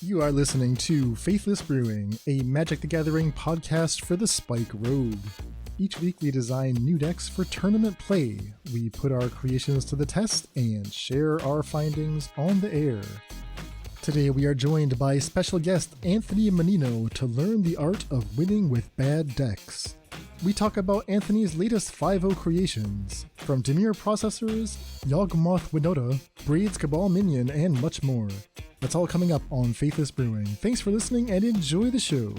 You are listening to Faithless Brewing, a Magic the Gathering podcast for the Spike Rogue. Each week we design new decks for tournament play. We put our creations to the test and share our findings on the air. Today we are joined by special guest Anthony Mannino to learn the art of winning with bad decks. We talk about Anthony's latest 5.0 creations, from Cabal Processors, Yawgnota, Braids Cabal Minion, and much more. That's all coming up on Faithless Brewing. Thanks for listening and enjoy the show.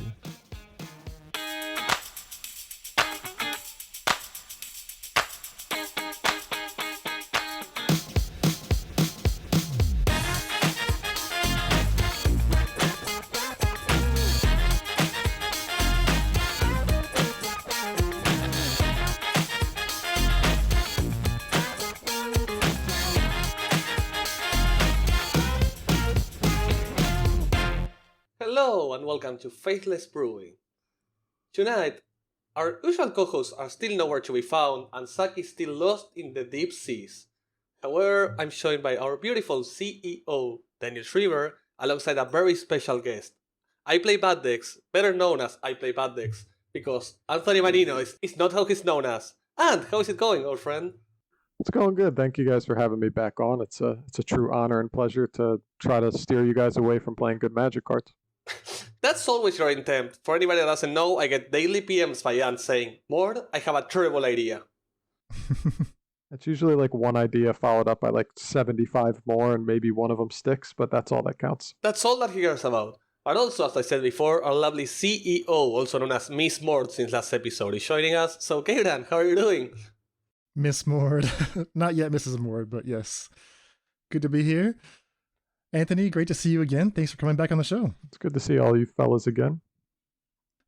Welcome to Faithless Brewing. Tonight, our usual co-hosts are still nowhere to be found and Zack is still lost in the deep seas. However, I'm joined by our beautiful CEO, Daniel Shriver, alongside a very special guest. IPlayBadDecks, better known as IPlayBadDecks, because Anthony Mannino is not how he's known as. And how is it going, old friend? It's going good. Thank you guys for having me back on. It's a true honor and pleasure to try to steer you guys away from playing good Magic cards. That's always your intent. For anybody that doesn't know, I get daily PMs by Ant saying, Mord, I have a terrible idea. It's usually like one idea followed up by like 75 more and maybe one of them sticks, but that's all that counts. That's all that he cares about. But also, as I said before, our lovely CEO, also known as Miss Mord since last episode, is joining us. So, Kayran, how are you doing? Miss Mord. Not yet Mrs. Mord, but yes. Good to be here. Anthony, great to see you again. Thanks for coming back on the show. It's good to see all you fellas again.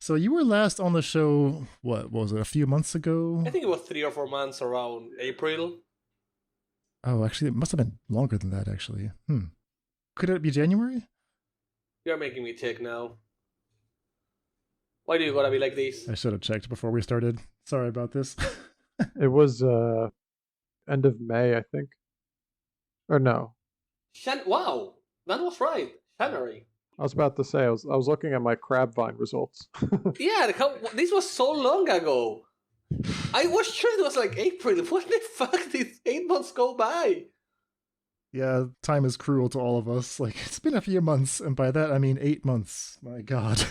So you were last on the show, what was it, a few months ago? I think it was 3 or 4 months, around April. Oh, actually, it must have been longer than that, actually. Could it be January? You're making me check now. Why do you gotta be like this? I should have checked before we started. Sorry about this. It was end of May, I think. Or no. Wow, that was right. January. I was about to say, I was looking at my Crabvine results. Yeah, this was so long ago. I was sure it was like April. What the fuck did 8 months go by? Yeah, time is cruel to all of us. Like, it's been a few months, and by that I mean 8 months. My God.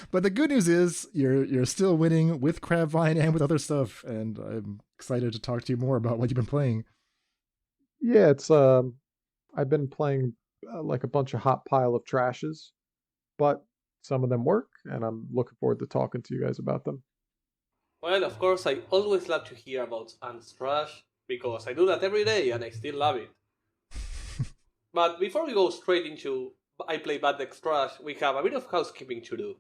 But the good news is you're still winning with Crabvine and with other stuff, and I'm excited to talk to you more about what you've been playing. Yeah, it's I've been playing like a bunch of hot pile of trashes, but some of them work, and I'm looking forward to talking to you guys about them. Well, of course, I always love to hear about Ant's trash, because I do that every day, and I still love it. But before we go straight into IPlayBadDecks trash, we have a bit of housekeeping to do.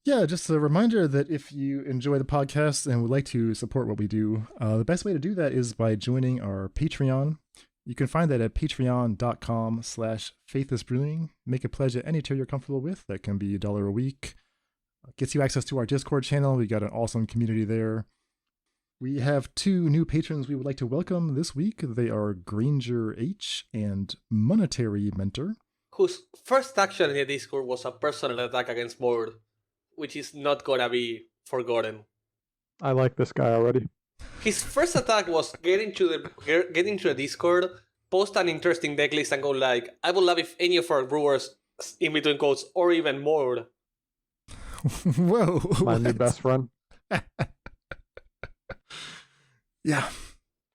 Yeah, just a reminder that if you enjoy the podcast and would like to support what we do, the best way to do that is by joining our Patreon. You can find that at patreon.com/faithlessbrewing. Make a pledge at any tier you're comfortable with. That can be $1 a week. Gets you access to our Discord channel. We got an awesome community there. We have 2 new patrons we would like to welcome this week. They are Granger H and Monetary Mentor, whose first action in the Discord was a personal attack against Mord, which is not gonna be forgotten. I like this guy already. His first attack was get into the Discord, post an interesting decklist, and go like, I would love if any of our brewers, in between quotes, or even more. Whoa. My new best friend. Yeah.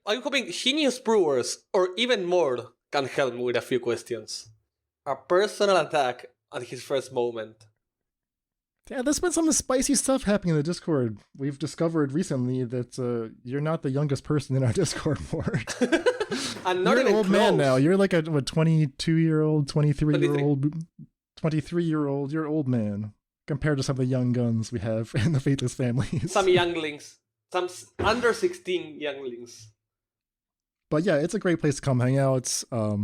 I'm hoping genius brewers, or even more, can help me with a few questions. A personal attack at his first moment. Yeah, there's been some spicy stuff happening in the Discord. We've discovered recently that you're not the youngest person in our Discord board. I'm not you're even an old close. Man now. You're like a 22-year-old, 23-year-old, 23-year-old. You're an old man compared to some of the young guns we have in the Faithless families. Some younglings. Some under 16 younglings. But yeah, it's a great place to come hang out. A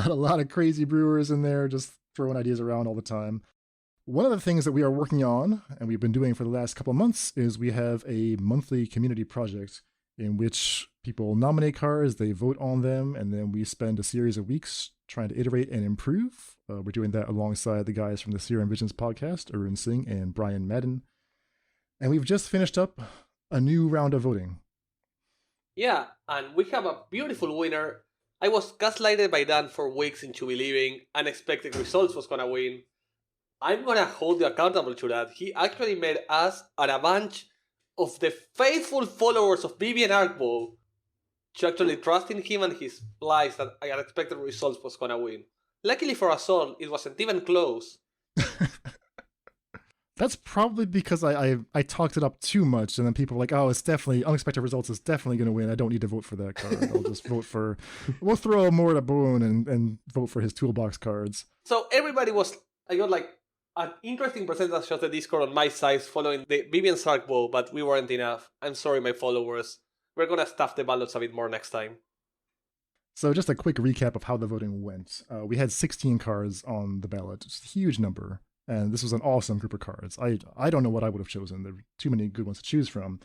lot of crazy brewers in there just throwing ideas around all the time. One of the things that we are working on, and we've been doing for the last couple of months, is we have a monthly community project in which people nominate cards, they vote on them, and then we spend a series of weeks trying to iterate and improve We're doing that alongside the guys from the Serum Visions podcast, Arun Singh and Brian Madden. And we've just finished up a new round of voting. Yeah, and we have a beautiful winner. I was gaslighted by Dan for weeks into believing Unexpected Results was gonna win. I'm gonna hold you accountable to that. He actually made us and a bunch of the faithful followers of Vivian Arkbow to actually trust in him and his lies that Unexpected Results was gonna win. Luckily for us all, it wasn't even close. That's probably because I talked it up too much, and then people were like, oh, it's definitely, Unexpected Results is definitely going to win. I don't need to vote for that card. I'll just vote for, we'll throw more at Boone and vote for his toolbox cards. So everybody was, I got like an interesting percentage of the Discord on my side following the Vivian Arkbow, but we weren't enough. I'm sorry, my followers. We're gonna staff the ballots a bit more next time. So just a quick recap of how the voting went. We had 16 cards on the ballot, just a huge number. And this was an awesome group of cards. I don't know what I would have chosen. There were too many good ones to choose from.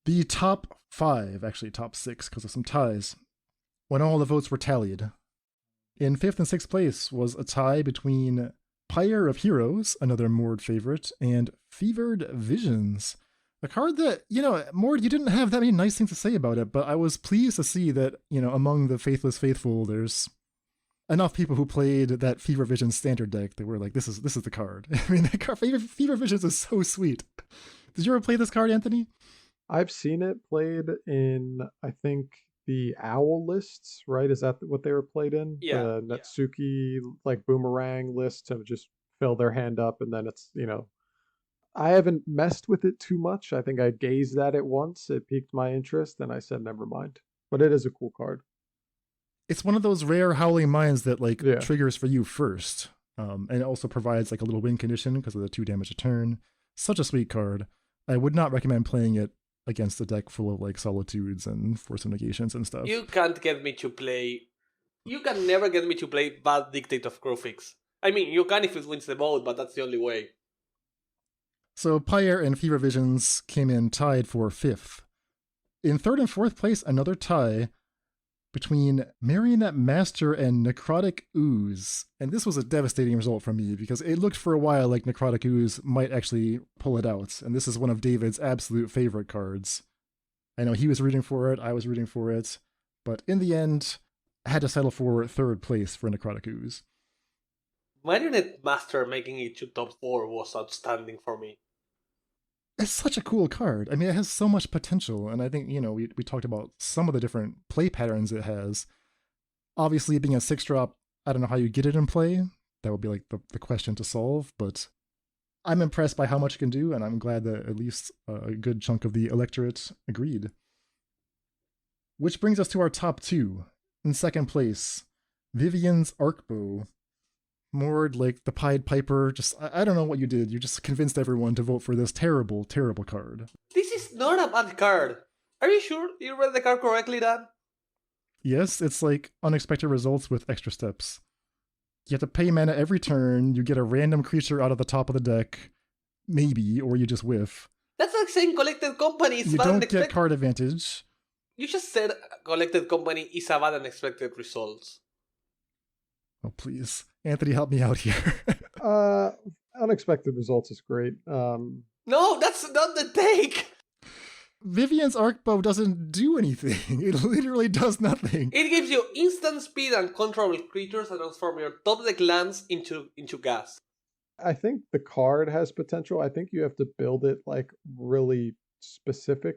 The top 5, actually top 6, because of some ties, when all the votes were tallied. In 5th and 6th place was a tie between Pyre of Heroes, another Mord favorite, and Fevered Visions. A card that, Mord, you didn't have that many nice things to say about it, but I was pleased to see that, among the Faithless Faithful, there's enough people who played that Fever Visions standard deck that were like, this is the card. I mean, that card, Fever Visions is so sweet. Did you ever play this card, Anthony? I've seen it played in, I think, the Owl lists, right? Is that what they were played in? Yeah. The Natsuki, like, boomerang list to just fill their hand up, and then it's, I haven't messed with it too much. I think I gazed at it once. It piqued my interest, and I said, never mind. But it is a cool card. It's one of those rare Howling Minds that triggers for you first. And it also provides like a little win condition because of the 2 damage a turn. Such a sweet card. I would not recommend playing it against a deck full of like Solitudes and Force of Negations and stuff. You can never get me to play Bad Dictate of Graphics. I mean, you can if it wins the vote, but that's the only way. So Pyre and Fever Visions came in tied for 5th. In 3rd and 4th place, another tie between Marionette Master and Necrotic Ooze. And this was a devastating result for me because it looked for a while like Necrotic Ooze might actually pull it out. And this is one of David's absolute favorite cards. I know he was rooting for it, I was rooting for it, but in the end, I had to settle for 3rd place for Necrotic Ooze. Marionette Master making it to top 4 was outstanding for me. It's such a cool card. I mean, it has so much potential, and I think, we talked about some of the different play patterns it has. Obviously, being a 6-drop, I don't know how you get it in play. That would be like the question to solve, but I'm impressed by how much it can do, and I'm glad that at least a good chunk of the electorate agreed. Which brings us to our top 2. In 2nd place, Vivian's Arkbow. Mord, like the Pied Piper, just, I don't know what you did. You just convinced everyone to vote for this terrible, terrible card. This is not a bad card. Are you sure you read the card correctly, Dan? Yes, it's like Unexpected Results with extra steps. You have to pay mana every turn, you get a random creature out of the top of the deck, maybe, or you just whiff. That's like saying Collected Company is you bad don't and get card advantage. You just said Collected Company is a bad Unexpected Results. Oh, please. Anthony, help me out here. Unexpected Results is great. No, that's not the take! Vivian's Arkbow doesn't do anything. It literally does nothing. It gives you instant speed and controllable creatures that transform your top deck lands into gas. I think the card has potential. I think you have to build it like really specific.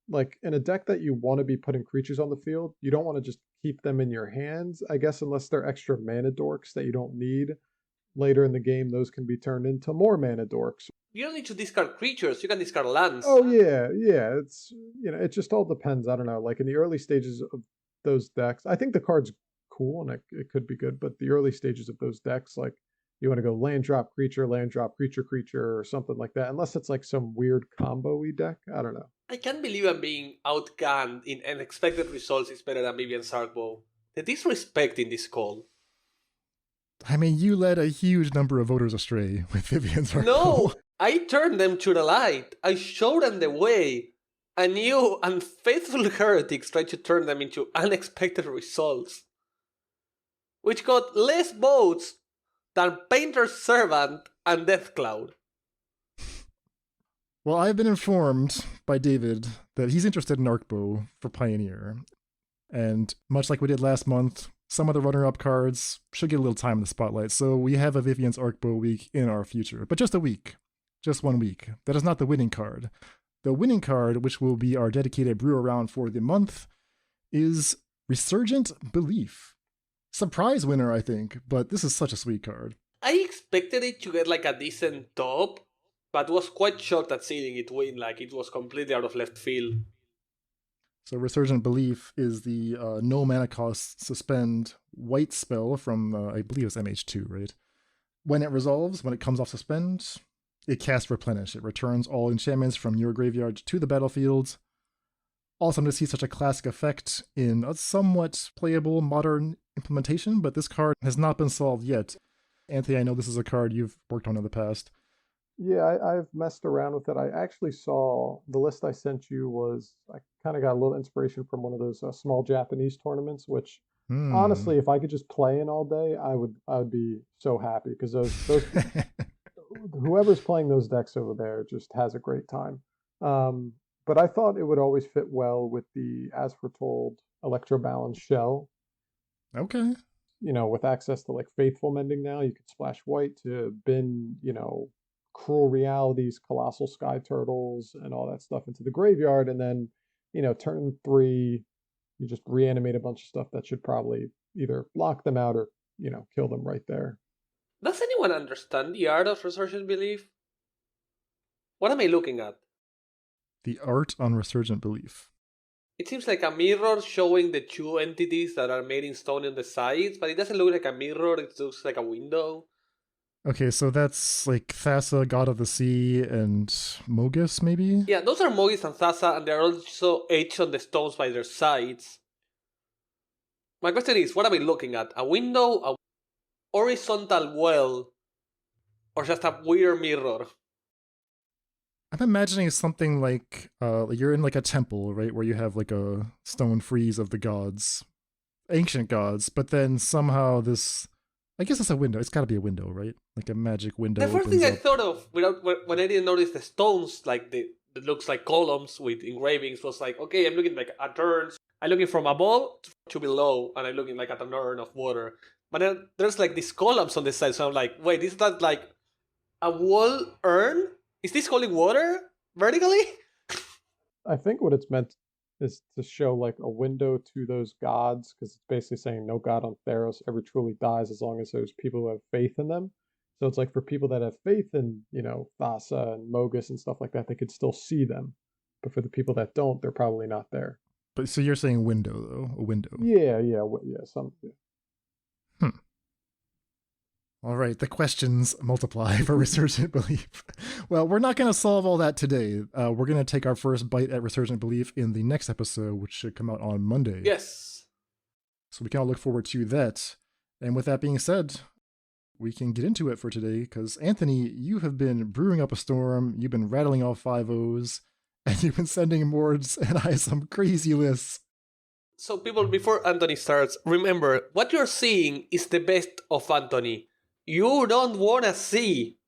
Like in a deck that you want to be putting creatures on the field, you don't want to just keep them in your hands, I guess, unless they're extra mana dorks that you don't need. Later in the game, those can be turned into more mana dorks. You don't need to discard creatures, you can discard lands. Oh yeah. It's, it just all depends. I don't know, like in the early stages of those decks, I think the card's cool and it could be good, but the early stages of those decks, like you want to go land drop creature, creature, or something like that, unless it's like some weird combo-y deck. I don't know. I can't believe I'm being outgunned in Unexpected Results is better than Vivian's Arkbow. The disrespect in this call. I mean, you led a huge number of voters astray with Vivian's Arkbow. No! I turned them to the light. I showed them the way. And you unfaithful heretics tried to turn them into Unexpected Results. which got less votes than Painter's Servant and Death Cloud. Well, I've been informed by David that he's interested in Arcbow for Pioneer. And much like we did last month, some of the runner-up cards should get a little time in the spotlight. So we have a Vivian's Arcbow week in our future, but just a week. Just 1 week. That is not the winning card. The winning card, which will be our dedicated brewer round for the month, is Resurgent Belief. Surprise winner, I think, but this is such a sweet card. I expected it to get like a decent top, but was quite shocked at seeing it win, like it was completely out of left field. So Resurgent Belief is the no mana cost suspend white spell from, I believe it's MH2, right? When it resolves, when it comes off suspend, it casts Replenish. It returns all enchantments from your graveyard to the battlefield. Awesome to see such a classic effect in a somewhat playable modern implementation, but this card has not been solved yet. Anthony, I know this is a card you've worked on in the past. Yeah, I've messed around with it. I actually saw the list I sent you was, I kind of got a little inspiration from one of those small Japanese tournaments, which honestly, if I could just play in all day, I would be so happy, because those whoever's playing those decks over there just has a great time. But I thought it would always fit well with the As Foretold Electro-Balance shell. Okay. You know, with access to like Faithful Mending now, you could splash white to bin, you know, Cruel Realities, Colossal Sky Turtles, and all that stuff into the graveyard, and then, you know, turn 3, you just reanimate a bunch of stuff that should probably either block them out or, you know, kill them right there. Does anyone understand the art of Resurgent Belief? What am I looking at? The art on Resurgent Belief. It seems like a mirror showing the two entities that are made in stone on the sides, but it doesn't look like a mirror, it looks like a window. Okay, so that's like Thassa, God of the Sea, and Mogus, maybe? Yeah, those are Mogis and Thassa, and they're also etched on the stones by their sides. My question is, what are we looking at? A window, a horizontal well, or just a weird mirror? I'm imagining something like you're in like a temple, right, where you have like a stone frieze of the gods, ancient gods, but then somehow this, I guess it's a window. It's got to be a window, right? Like a magic window. The first thing I thought of, when I didn't notice the stones, like it looks like columns with engravings, was like, okay, I'm looking like at urns. I'm looking from above to below, and I'm looking like at an urn of water. But then there's like these columns on the side, so I'm like, wait, is that like a wall urn? Is this holding water vertically? I think what it's meant is to show like a window to those gods, because it's basically saying no god on Theros ever truly dies as long as there's people who have faith in them. So it's like for people that have faith in, you know, Thassa and Mogus and stuff like that, they could still see them. But for the people that don't, they're probably not there. But so you're saying window, though? A window. Yeah, some. Yeah. All right, the questions multiply for Resurgent Belief. Well, we're not going to solve all that today. We're going to take our first bite at Resurgent Belief in the next episode, which should come out on Monday. Yes. So we can all look forward to that. And with that being said, we can get into it for today, because Anthony, you have been brewing up a storm, you've been rattling off 5-0s, and you've been sending Mords and I some crazy lists. So people, before Anthony starts, remember, what you're seeing is the best of Anthony. You don't want to see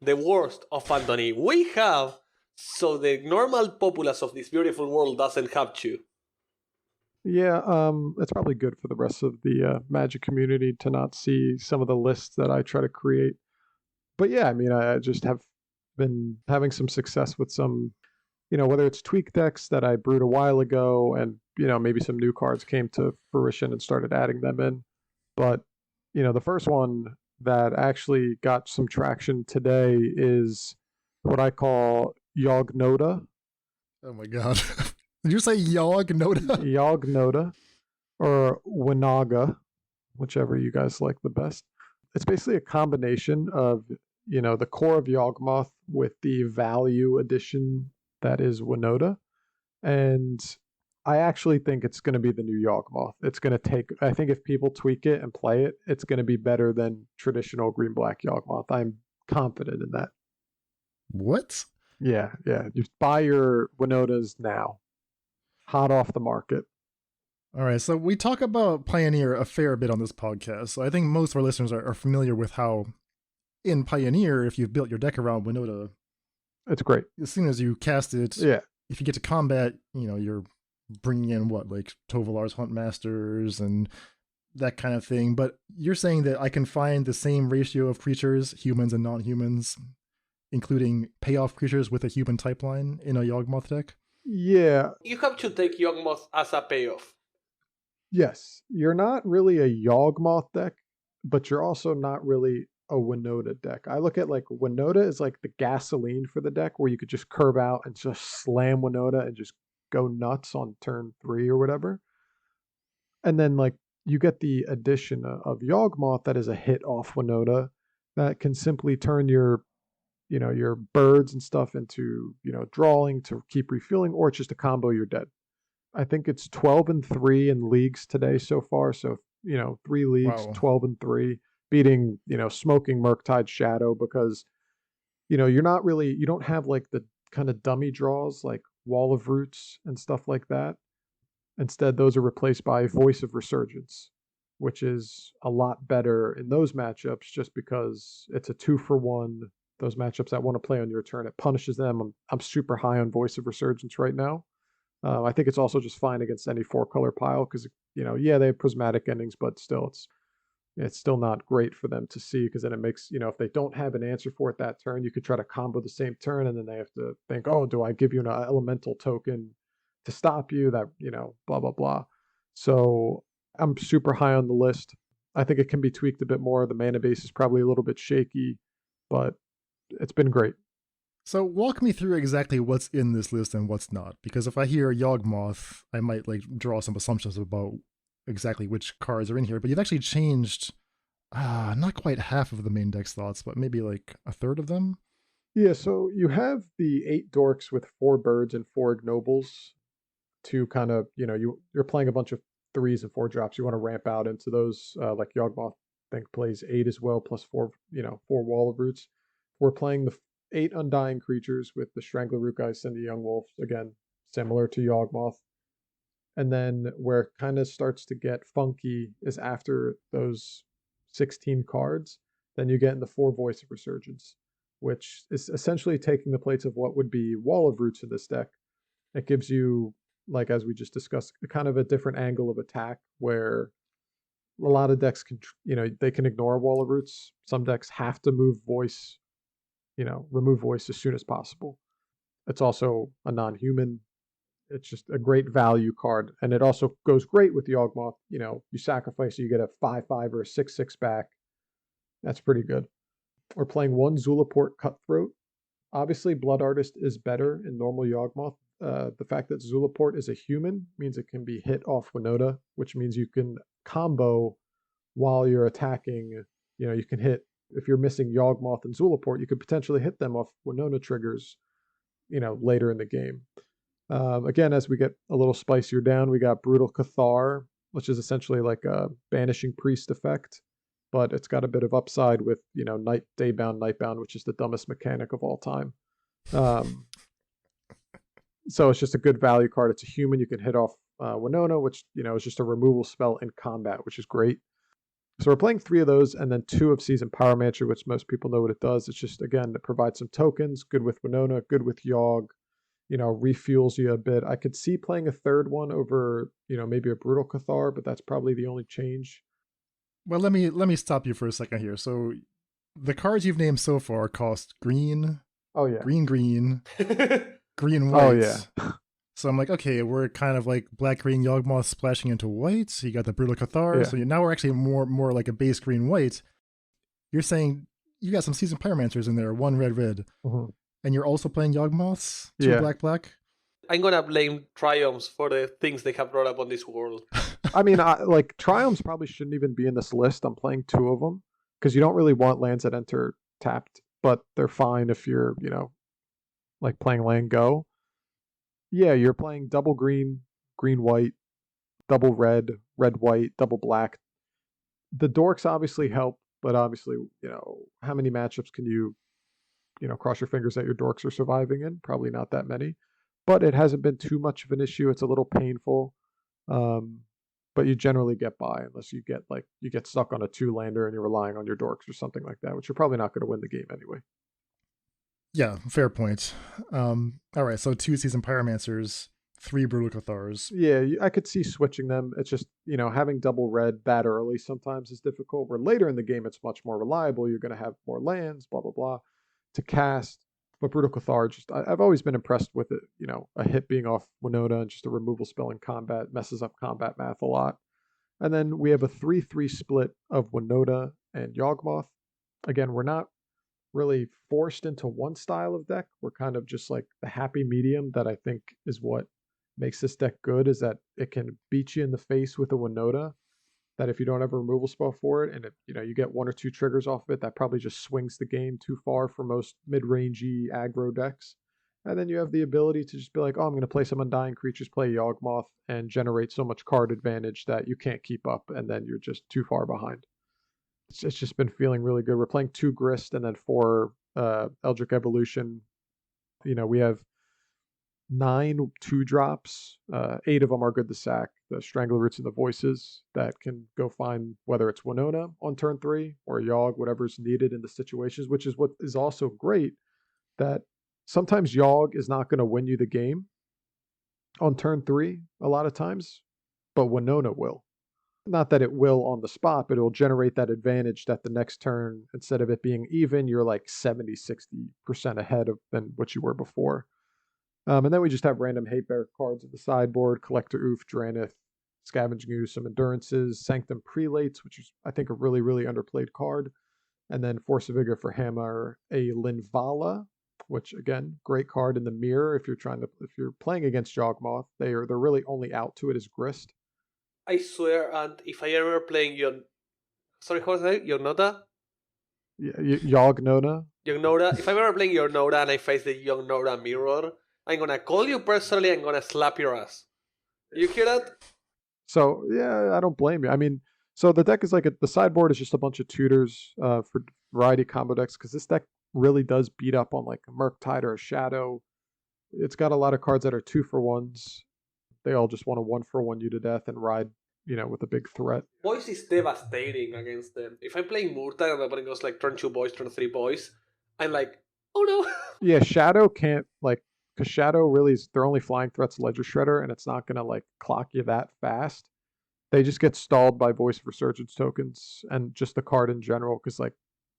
the worst of Anthony. We have, so the normal populace of this beautiful world doesn't have to. Yeah, it's probably good for the rest of the Magic community to not see some of the lists that I try to create. But yeah, I mean, I just have been having some success with some, you know, whether it's tweak decks that I brewed a while ago, and, you know, maybe some new cards came to fruition and started adding them in. But, you know, the first one that actually got some traction today is what I call Yawgnota. Oh my god. Did you say Yawgnota? Yawgnota, or Winaga, whichever you guys like the best. It's basically a combination of, you know, the core of Yawgmoth with the value addition that is Winota. And I actually think it's going to be the new Yawgmoth. It's going to take, I think if people tweak it and play it, it's going to be better than traditional green-black Yawgmoth. I'm confident in that. What? Yeah. Just buy your Winotas now. Hot off the market. All right, so we talk about Pioneer a fair bit on this podcast. So I think most of our listeners are familiar with how in Pioneer, if you've built your deck around Yawgnota, it's great. As soon as you cast it, Yeah. If you get to combat, you're bringing in like Tovalar's Huntmasters and that kind of thing. But you're saying that I can find the same ratio of creatures, humans and non-humans, including payoff creatures with a human type line in a Yawgmoth deck? Yeah. You have to take Yawgmoth as a payoff. Yes. You're not really a Yawgmoth deck, but you're also not really a Yawgnota deck. I look at like Yawgnota is like the gasoline for the deck where you could just curve out and just slam Yawgnota and just go nuts on turn 3 or whatever. And then like you get the addition of Yawgmoth that is a hit off Yawgnota that can simply turn your birds and stuff into, drawing to keep refueling, or it's just a combo, you're dead. I think it's 12-3 in leagues today so far. So, 3 leagues, wow. 12-3. Beating, smoking Murktide Shadow because, you don't have like the kind of dummy draws like Wall of Roots and stuff like that. Instead, those are replaced by Voice of Resurgence, which is a lot better in those matchups just because it's a 2-for-1. Those matchups that want to play on your turn, it punishes them. I'm super high on Voice of Resurgence right now. I think it's also just fine against any 4-color pile because, they have prismatic endings, but still it's still not great for them to see because then it makes, if they don't have an answer for it that turn, you could try to combo the same turn and then they have to think, oh, do I give you an elemental token to stop you? That, blah, blah, blah. So I'm super high on the list. I think it can be tweaked a bit more. The mana base is probably a little bit shaky, but it's been great. So walk me through exactly what's in this list and what's not, because if I hear Yawgmoth, I might like draw some assumptions about exactly which cards are in here, but you've actually changed not quite half of the main deck slots, but maybe like a third of them. Yeah, so you have the 8 dorks with 4 birds and 4 ignobles to kind of, you're playing a bunch of 3s and 4 drops. You want to ramp out into those, like Yawgmoth, I think plays 8 as well, plus 4, 4 Wall of Roots. We're playing the 8 Undying creatures with the Strangler Rootgeist and the Young Wolf, again, similar to Yawgmoth. And then where it kind of starts to get funky is after those 16 cards, then you get in the 4 Voice of Resurgence, which is essentially taking the place of what would be Wall of Roots in this deck. It gives you, like as we just discussed, kind of a different angle of attack where a lot of decks can, they can ignore Wall of Roots. Some decks have to move Voice, remove Voice as soon as possible. It's also a non-human. It's just a great value card. And it also goes great with Yawgmoth. You sacrifice, so you get a 5/5 or a 6/6 back. That's pretty good. We're playing 1 Zulaport Cutthroat. Obviously, Blood Artist is better in normal Yawgmoth. The fact that Zulaport is a human means it can be hit off Yawgnota, which means you can combo while you're attacking. You can hit, if you're missing Yawgmoth and Zulaport, you could potentially hit them off Yawgnota triggers, later in the game. Again, as we get a little spicier down, we got Brutal Cathar, which is essentially like a Banishing Priest effect, but it's got a bit of upside with, Nightbound, which is the dumbest mechanic of all time. So it's just a good value card. It's a human. You can hit off Yawgnota, which, is just a removal spell in combat, which is great. So we're playing 3 of those and then 2 of Seasoned Pyromancer, which most people know what it does. It's just, again, it provides some tokens, good with Yawgnota, good with Yawg. Refuels you a bit. I could see playing a third one over, maybe a Brutal Cathar, but that's probably the only change. Well, let me stop you for a second here. So the cards you've named so far cost green. Oh yeah. Green, green, white. Oh yeah. So I'm like, okay, we're kind of like black green Yawgmoth splashing into white. So you got the Brutal Cathar. Yeah. So now we're actually more like a base green white. You're saying you got some Seasoned Pyromancers in there, 1 red. Mm-hmm. And you're also playing Yawgmoths? 2 black? I'm going to blame Triumphs for the things they have brought up on this world. I mean, Triumphs probably shouldn't even be in this list. I'm playing 2 of them because you don't really want lands that enter tapped, but they're fine if you're, like playing land go. Yeah, you're playing double green, white, double red, white, double black. The dorks obviously help, but obviously, how many matchups can you cross your fingers that your dorks are surviving in? Probably not that many, but it hasn't been too much of an issue. It's a little painful. but you generally get by unless you get stuck on a 2-lander and you're relying on your dorks or something like that, which you're probably not going to win the game anyway. Yeah, fair point. All right, so 2 Seasoned Pyromancers, 3 Brutal Cathars. Yeah, I could see switching them. It's just, having double red bad early sometimes is difficult, where later in the game it's much more reliable. You're going to have more lands, blah, blah, blah, to cast. But Brutal Cathar, I've always been impressed with it. A hit being off Yawgnota and just a removal spell in combat messes up combat math a lot. And then we have a 3-3 split of Yawgnota and Yawgmoth. Again, we're not really forced into one style of deck. We're kind of just like the happy medium that I think is what makes this deck good, is that it can beat you in the face with a Yawgnota, that if you don't have a removal spell for it and you get 1 or 2 triggers off of it, that probably just swings the game too far for most mid-rangey aggro decks. And then you have the ability to just be like, oh, I'm going to play some Undying Creatures, play Yawgmoth, and generate so much card advantage that you can't keep up, and then you're just too far behind. It's just been feeling really good. We're playing 2 Grist and then 4 Eldritch Evolution. We have 9 2-drops. 8 of them are good to sack. The Strangler Roots and the Voices that can go find whether it's Yawgnota on turn 3 or Yawg, whatever's needed in the situations, which is what is also great, that sometimes Yawg is not going to win you the game on turn 3 a lot of times, but Yawgnota will. Not that it will on the spot, but it will generate that advantage that the next turn, instead of it being even, you're like 70-60% ahead than what you were before. And then we just have random hate bear cards at the sideboard: Collector Oof, Dranith, Scavenging Ooze, some Endurances, Sanctum Prelates, which is, I think, a really, really underplayed card. And then Force of Vigor for Hammer, a Linvala, which, again, great card in the mirror if you're playing against Yawgmoth. They're really only out to it as Grist. I swear, and if I ever playing sorry, how was it? Yawgnota? Yawgnota? Yawgnota. If I'm ever playing Yawgnota and I face the Yawgnota mirror, I'm gonna call you personally, I'm gonna slap your ass. You hear that? So, yeah, I don't blame you. I mean, so the deck is like, the sideboard is just a bunch of tutors for variety combo decks, because this deck really does beat up on like a Murktide or a Shadow. It's got a lot of cards that are 2-for-1s. They all just want to 1-for-1 you to death and ride, with a big threat. Voice is devastating against them. If I'm playing Murktide and the opponent goes like turn 2 boys, turn 3 boys, I'm like, oh no. Yeah, Shadow can't, because Shadow really is, their only flying threat's Ledger Shredder, and it's not going to clock you that fast. They just get stalled by Voice of Resurgence tokens and just the card in general, because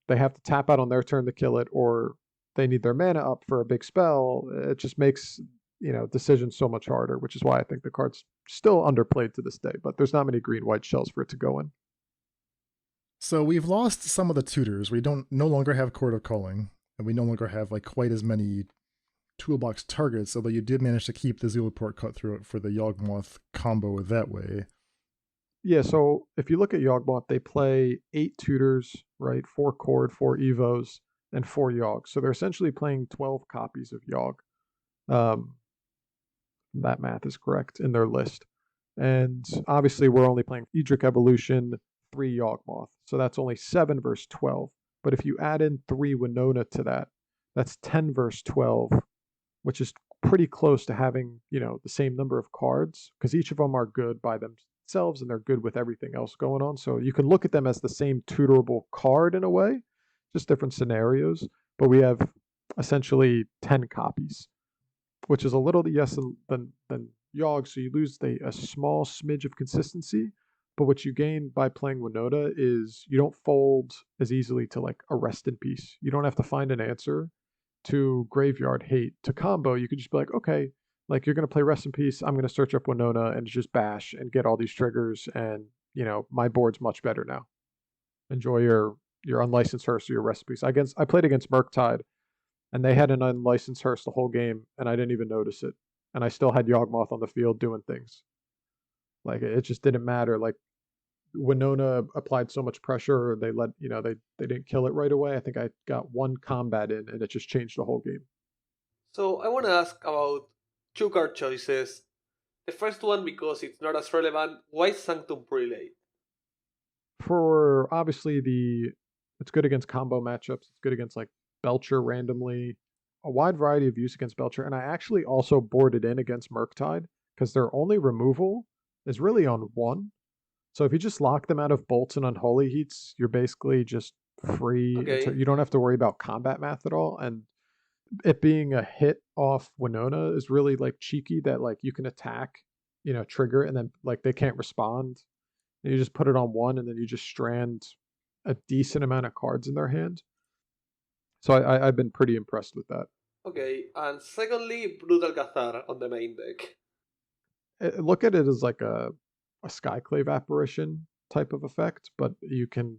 they have to tap out on their turn to kill it, or they need their mana up for a big spell. It just makes decisions so much harder, which is why I think the card's still underplayed to this day, but there's not many green-white shells for it to go in. So we've lost some of the tutors. We no longer have Court of Calling, and we no longer have quite as many toolbox targets, although you did manage to keep the Zulaport Cutthroat for the Yawgmoth combo that way. Yeah, so if you look at Yawgmoth, they play 8 tutors, right? 4 Cord, 4 Evos, and 4 Yawg. So they're essentially playing 12 copies of Yawg. That math is correct in their list. And obviously we're only playing Eldritch Evolution, 3 Yawgmoth. So that's only 7 versus 12. But if you add in 3 Yawgnota to that, that's 10 versus 12, which is pretty close to having, the same number of cards, because each of them are good by themselves and they're good with everything else going on. So you can look at them as the same tutorable card in a way, just different scenarios. But we have essentially 10 copies, which is a little less than Yawg, so you lose a small smidge of consistency. But what you gain by playing Yawgnota is you don't fold as easily to a Rest in Peace. You don't have to find an answer to Graveyard Hate. To combo, you could just be like, okay, you're going to play Rest in Peace, I'm going to search up Yawgnota and just bash and get all these triggers, and, my board's much better now. Enjoy your Unlicensed Hearse or your Rest in Peace. I played against Murktide, and they had an Unlicensed Hearse the whole game, and I didn't even notice it. And I still had Yawgmoth on the field doing things. It just didn't matter. Yawgnota applied so much pressure, they didn't kill it right away. I think I got 1 combat in, and it just changed the whole game. So I want to ask about 2 card choices. The first one, because it's not as relevant, why Sanctum Prelate? For obviously it's good against combo matchups. It's good against Belcher randomly. A wide variety of use against Belcher, and I actually also boarded in against Murktide, because their only removal is really on 1. So if you just lock them out of bolts and unholy heats, you're basically just free. Okay. You don't have to worry about combat math at all. And it being a hit off Yawgnota is really like cheeky that like you can attack, trigger, and then like they can't respond. And you just put it on one, and then you just strand a decent amount of cards in their hand. So I've been pretty impressed with that. Okay, and secondly, Brutal Cathar on the main deck. Look at it as like a Skyclave apparition type of effect, but you can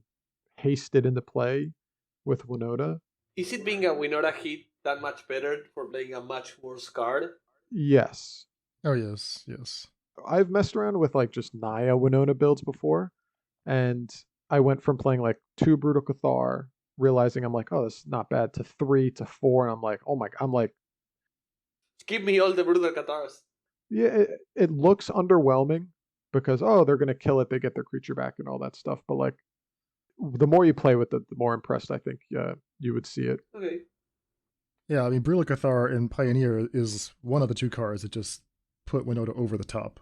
haste it into play with Yawgnota. Is it being a Yawgnota hit that much better for playing a much worse card? Yes. Oh, yes. I've messed around with like just Naya Yawgnota builds before, and I went from playing like 2 Brutal Cathar, realizing I'm like, oh, that's not bad, to 3 to 4, and I'm like, oh my, give me all the Brutal Cathars. Yeah, it looks underwhelming because, oh, they're going to kill it, they get their creature back and all that stuff. But like, the more you play with it, the more impressed I think you would see it. Okay. Yeah, I mean, Brutal Cathar in Pioneer is one of the 2 cards that just put Yawgnota over the top.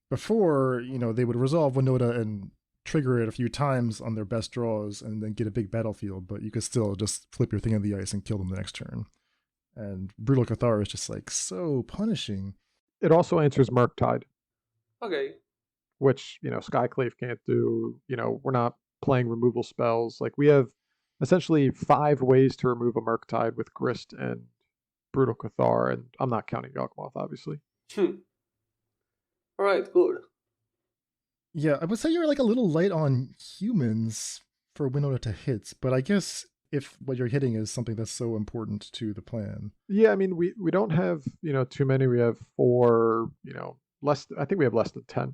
Before, they would resolve Yawgnota and trigger it a few times on their best draws and then get a big battlefield, but you could still just flip your thing on the ice and kill them the next turn. And Brutal Cathar is just like so punishing. It also answers Murktide. Okay. Which, Skyclave can't do. We're not playing removal spells. Like, we have essentially 5 ways to remove a Murktide with Grist and Brutal Cathar, and I'm not counting Yawgmoth, obviously. Alright, good. Yeah, I would say you're like a little light on humans for Yawgnota to hit, but I guess if what you're hitting is something that's so important to the plan. Yeah, I mean, we don't have, too many. We have 4, less. I think we have less than 10.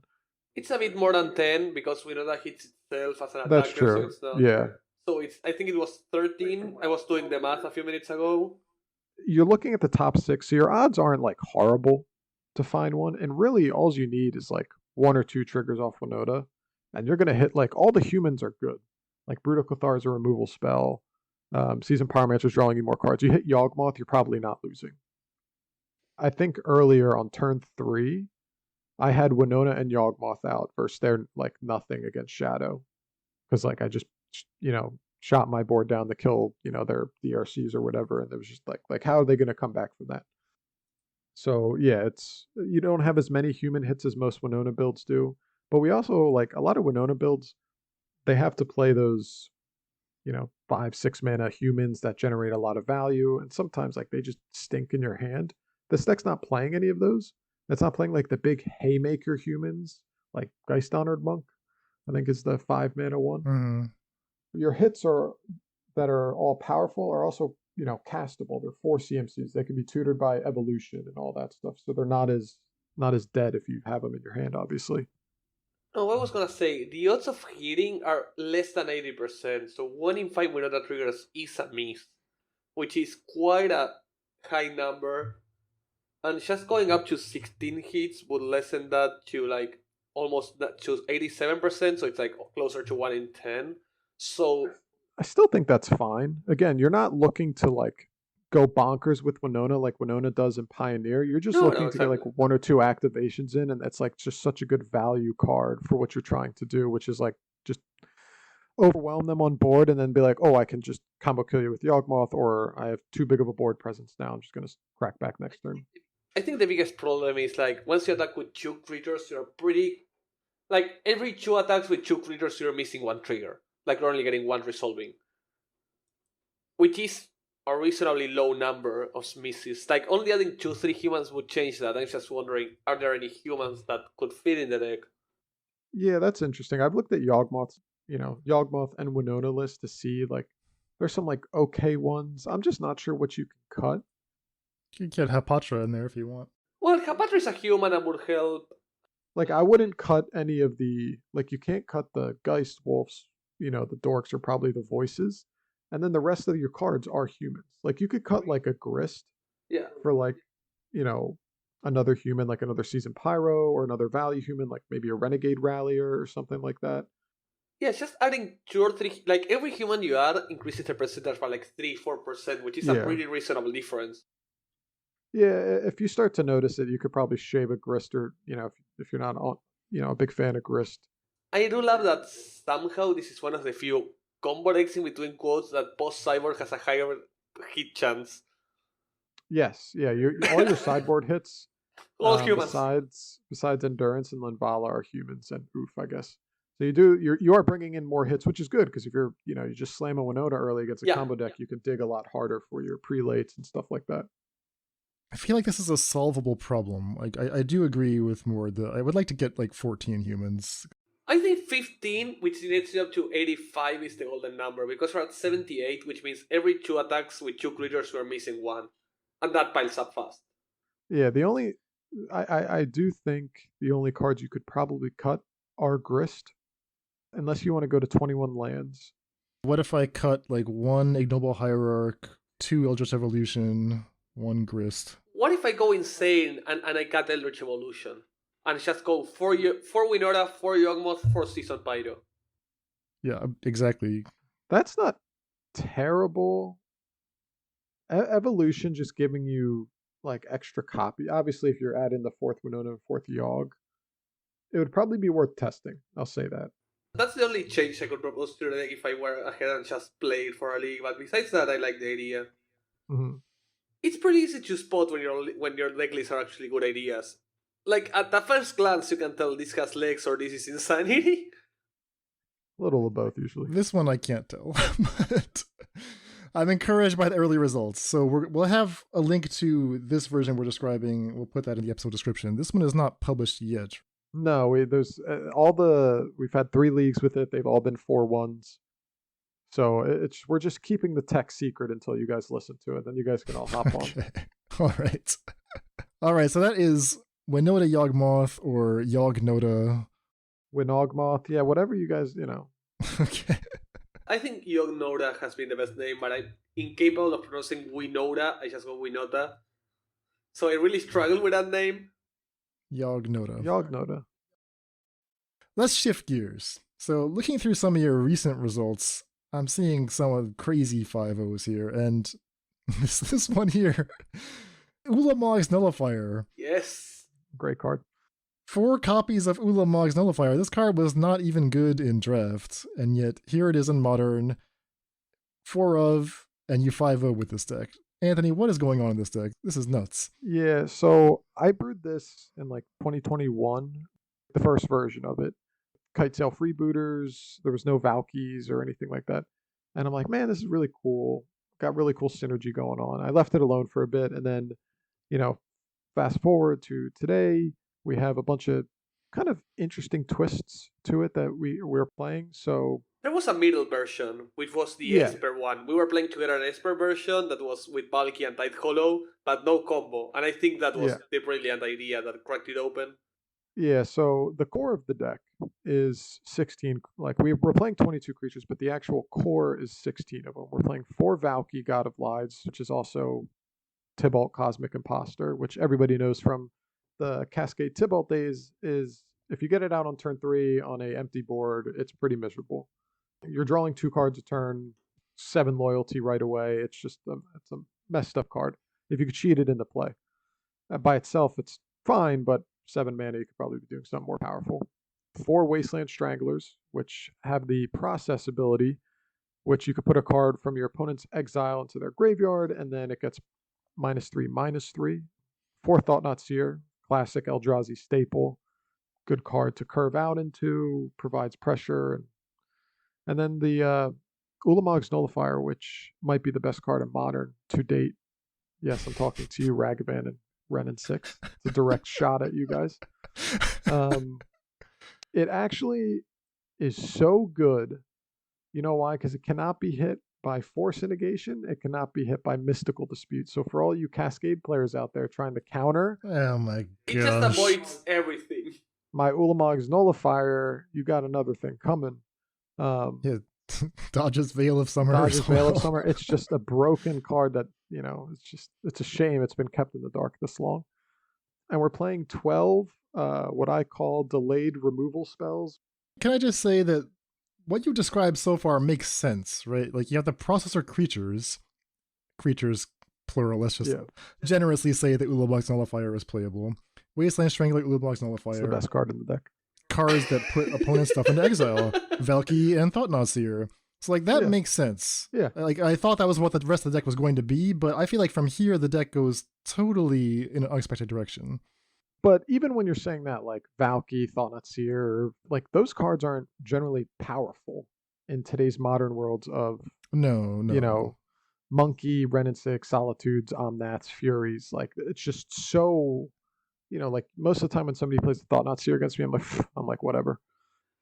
It's a bit more than 10 because Yawgnota hits itself as an attacker. That's true. So it's not, yeah. So I think it was 13. I was doing the math a few minutes ago. You're looking at the top 6, so your odds aren't like horrible to find one. And really, all you need is like 1 or 2 triggers off Yawgnota, and you're gonna hit like all the humans are good. Like Brutal Cathar is a removal spell. Seasoned Pyromancer is drawing you more cards. You hit Yawgmoth, you're probably not losing. I think earlier on turn 3, I had Yawgnota and Yawgmoth out versus their like nothing against Shadow, because like I just shot my board down to kill their DRCs or whatever, and it was just like how are they going to come back from that? So yeah, you don't have as many human hits as most Yawgnota builds do, but we also like a lot of Yawgnota builds. They have to play those 5-6 mana humans that generate a lot of value, and sometimes like they just stink in your hand. This deck's not playing any of those. It's not playing like the big haymaker humans, like Geist Honored Monk, I think is the 5 mana one. Mm-hmm. Your hits that are all powerful are also, castable. They're 4 CMCs. They can be tutored by evolution and all that stuff. So they're not as dead if you have them in your hand, obviously. Oh, I was gonna say, the odds of hitting are less than 80%, so 1 in 5 Yawgnota triggers is a miss, which is quite a high number. And just going up to 16 hits would lessen that to like almost to 87%, so it's like closer to 1 in 10. So I still think that's fine. Again, you're not looking to like go bonkers with Yawgnota like Yawgnota does in Pioneer. You're just looking to get like 1 or 2 activations in, and that's like just such a good value card for what you're trying to do, which is like just overwhelm them on board and then be like, oh, I can just combo kill you with Yawgmoth, or I have too big of a board presence now, I'm just going to crack back next turn. I think the biggest problem is like once you attack with 2 creatures, you're pretty like every 2 attacks with 2 creatures, you're missing 1 trigger. Like you're only getting 1 resolving, which is a reasonably low number of misses. Like only adding 2-3 humans would change that. I'm just wondering, are there any humans that could fit in the deck? Yeah, that's interesting. I've looked at Yawgmoth and Yawgnota list to see like there's some like okay ones. I'm just not sure what you can cut. You can get Hapatra in there if you want. Well, Hapatra is a human and would help. Like I wouldn't cut any of the like you can't cut the Geist Wolves. The dorks are probably the voices. And then the rest of your cards are humans. Like you could cut like a Grist for like, another human, like another Seasoned Pyro or another value human, like maybe a Renegade Rallier or something like that. Yeah, just adding 2 or 3, like every human you add increases the percentage by like 3-4%, which is a pretty reasonable difference. Yeah, if you start to notice it, you could probably shave a Grist, or if you're not a big fan of Grist, I do love that somehow this is one of the few combo decks in between quotes that post-cyborg has a higher hit chance. Yes, yeah. All your sideboard hits, All humans. besides endurance and Linvala, are humans and oof, I guess. So you are bringing in more hits, which is good because if you just slam a Yawgnota early against a combo deck, you can dig a lot harder for your prelates and stuff like that. I feel like this is a solvable problem. Like I do agree with Mord that I would like to get like 14 humans. I think 15, which gets you up to 85, is the golden number because we're at 78, which means every 2 attacks with 2 creatures we're missing 1, and that piles up fast. Yeah, I do think the only cards you could probably cut are Grist, unless you want to go to 21 lands. What if I cut like 1 Ignoble Hierarch, 2 Eldritch Evolution, 1 Grist? What if I go insane and I cut Eldritch Evolution? And just go 4 Yawgnota, 4 Yawgmoth, 4 Season Pyro. Yeah, exactly. That's not terrible. Evolution just giving you like extra copy. Obviously, if you're adding the 4th Winona and 4th Yawg, it would probably be worth testing. I'll say that. That's the only change I could propose to the deck if I were ahead and just play it for a league. But besides that, I like the idea. Mm-hmm. It's pretty easy to spot when your deck lists are actually good ideas. Like, at the first glance, you can tell this has legs or this is insanity. A little of both, usually. This one I can't tell, but I'm encouraged by the early results. So we'll have a link to this version we're describing. We'll put that in the episode description. This one is not published yet. No, we've had 3 leagues with it. They've all been 4-1s. So we're just keeping the tech secret until you guys listen to it. Then you guys can all hop on. All right. All right, so that is Yawgnota Yawgmoth or Yawgnota. Winogmoth, yeah, whatever you guys, Okay. I think Yawgnota has been the best name, but I'm incapable of pronouncing Winota. I just go Winota. So I really struggle with that name. Yawgnota. Let's shift gears. So looking through some of your recent results, I'm seeing some of crazy 5-0s here, and this one here, Ulamog's Nullifier. Yes. Great card. 4 copies of Ulamog's Nullifier. This card was not even good in draft, and yet here it is in Modern. 4 of, and you 5-0 with this deck. Anthony, what is going on in this deck? This is nuts. Yeah, so I brewed this in like 2021, the first version of it. Kite Sail freebooters, there was no Valkis or anything like that. And I'm like, man, this is really cool. Got really cool synergy going on. I left it alone for a bit, and then, fast forward to today, we have a bunch of kind of interesting twists to it that we're playing. So there was a middle version, which was the Esper one. We were playing together an Esper version that was with Valki and Tide Hollow, but no combo. And I think that was the brilliant idea that cracked it open. Yeah, so the core of the deck is 16. Like, we're playing 22 creatures, but the actual core is 16 of them. We're playing 4 Valki, God of Lives, which is also Tibalt Cosmic Imposter, which everybody knows from the Cascade Tibalt days is if you get it out on turn 3 on a empty board, it's pretty miserable. You're drawing 2 cards a turn, 7 loyalty right away. It's just it's a messed up card. If you could cheat it into play. By itself, it's fine, but 7 mana, you could probably be doing something more powerful. 4 Wasteland Stranglers, which have the process ability, which you could put a card from your opponent's exile into their graveyard, and then it gets -3/-3. 4 Thought-Knot Seer, classic Eldrazi staple. Good card to curve out into, provides pressure. And then the Ulamog's Nullifier, which might be the best card in Modern to date. Yes, I'm talking to you, Ragavan and Renin 6. It's a direct shot at you guys. It actually is so good. You know why? Because it cannot be hit by Force Negation. It cannot be hit by Mystical Dispute. So for all you Cascade players out there trying to counter, oh my gosh, it just avoids everything. My Ulamog's Nullifier, you got another thing coming. Dodge's Veil of Summer. Dodge's Veil of Summer. It's just a broken card that, it's a shame it's been kept in the dark this long. And we're playing 12 what I call delayed removal spells. Can I just say that what you described so far makes sense, right? Like, you have the processor creatures plural, let's just generously say that Ulamog's Nullifier is playable. Wasteland Strangler, Ulamog's Nullifier. It's the best card in the deck. cards that put opponent stuff into exile. Valki and Thought-Knot Seer. So like that makes sense. Yeah. Like I thought that was what the rest of the deck was going to be, but I feel like from here the deck goes totally in an unexpected direction. But even when you're saying that, like Valki, Thought-Knot Seer, like those cards aren't generally powerful in today's modern worlds of No. Monkey, Wrenn and Six, Solitudes, Omnats, Furies. Like it's just so, like most of the time when somebody plays the Thought-Knot Seer against me, I'm like whatever.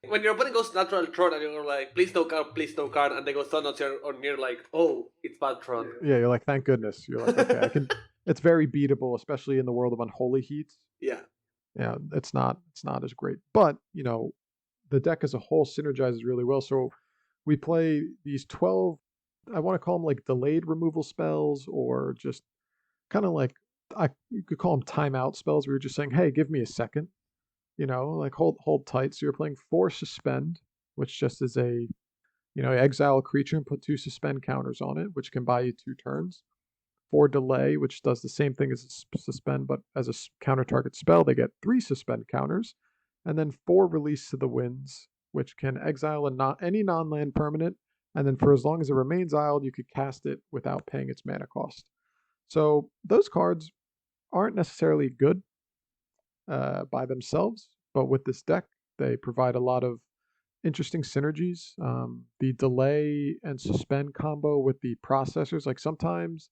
When your opponent goes natural Tron and you're like, please no card, and they go Thought-Knot Seer, or you're like, oh, it's bad Tron. Yeah, you're like, thank goodness. You're like, okay, it's very beatable, especially in the world of Unholy Heat. Yeah. Yeah, it's not as great. But, the deck as a whole synergizes really well. So we play these 12, I want to call them like delayed removal spells, or just kind of like, you could call them timeout spells. We were just saying, hey, give me a second. Like hold tight. So you're playing 4 Suspend, which just is exile a creature and put 2 Suspend counters on it, which can buy you 2 turns. 4 Delay, which does the same thing as a Suspend, but as a counter target spell, they get 3 Suspend counters. And then 4 Release to the Winds, which can exile any non-land permanent, and then for as long as it remains exiled, you could cast it without paying its mana cost. So those cards aren't necessarily good by themselves, but with this deck, they provide a lot of interesting synergies. The delay and suspend combo with the processors, like sometimes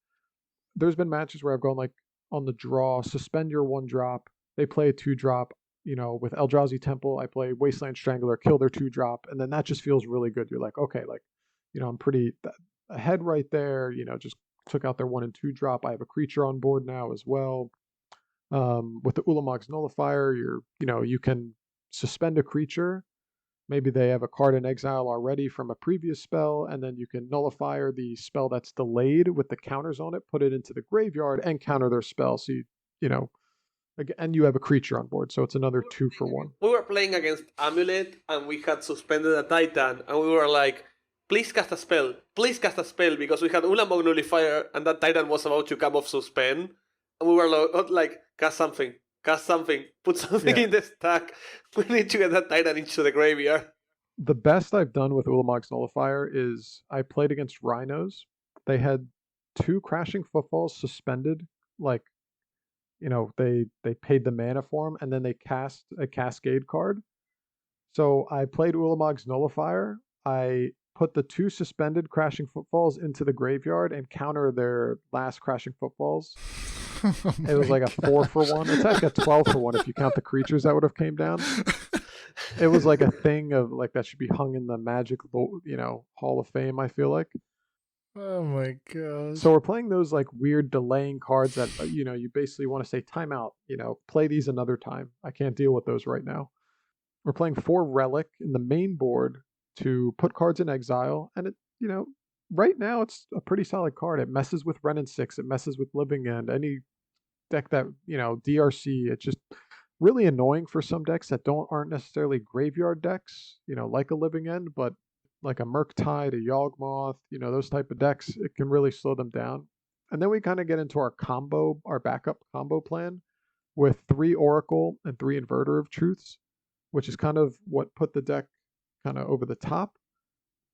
there's been matches where I've gone like on the draw, suspend your 1-drop, they play a 2-drop, with Eldrazi Temple, I play Wasteland Strangler, kill their 2-drop, and then that just feels really good. You're like, okay, like, I'm pretty ahead right there, just took out their 1 and 2-drop. I have a creature on board now as well. With the Ulamog's Nullifier, you can suspend a creature. Maybe they have a card in exile already from a previous spell, and then you can Nullifier the spell that's delayed with the counters on it, put it into the graveyard, and counter their spell. So and you have a creature on board, so it's another 2 for 1. We were playing against Amulet, and we had suspended a Titan, and we were like, please cast a spell, because we had Ulamog Nullifier, and that Titan was about to come off suspend. And we were like, cast something, put something in the stack. We need to get that Titan into the graveyard. The best I've done with Ulamog's Nullifier is I played against Rhinos. They had 2 Crashing Footfalls suspended, like, they paid the mana for them, and then they cast a Cascade card. So I played Ulamog's Nullifier. I put the 2 suspended Crashing Footfalls into the graveyard and counter their last Crashing Footfalls. It was like a 4 for 1. It's like a 12 for 1 if you count the creatures that would have came down. It was like a thing of like that should be hung in the Magic, Hall of Fame, I feel like. Oh my gosh. So we're playing those like weird delaying cards that, you basically want to say timeout, play these another time. I can't deal with those right now. We're playing 4 Relic in the main board to put cards in exile. And it, right now it's a pretty solid card. It messes with Wrenn and Six. It messes with Living End. Any deck that, DRC, it's just really annoying for some decks that aren't necessarily graveyard decks, like a Living End, but like a Murktide, a Yawgmoth, those type of decks, it can really slow them down. And then we kind of get into our backup combo plan with 3 Oracle and 3 Inverter of Truths, which is kind of what put the deck kind of over the top.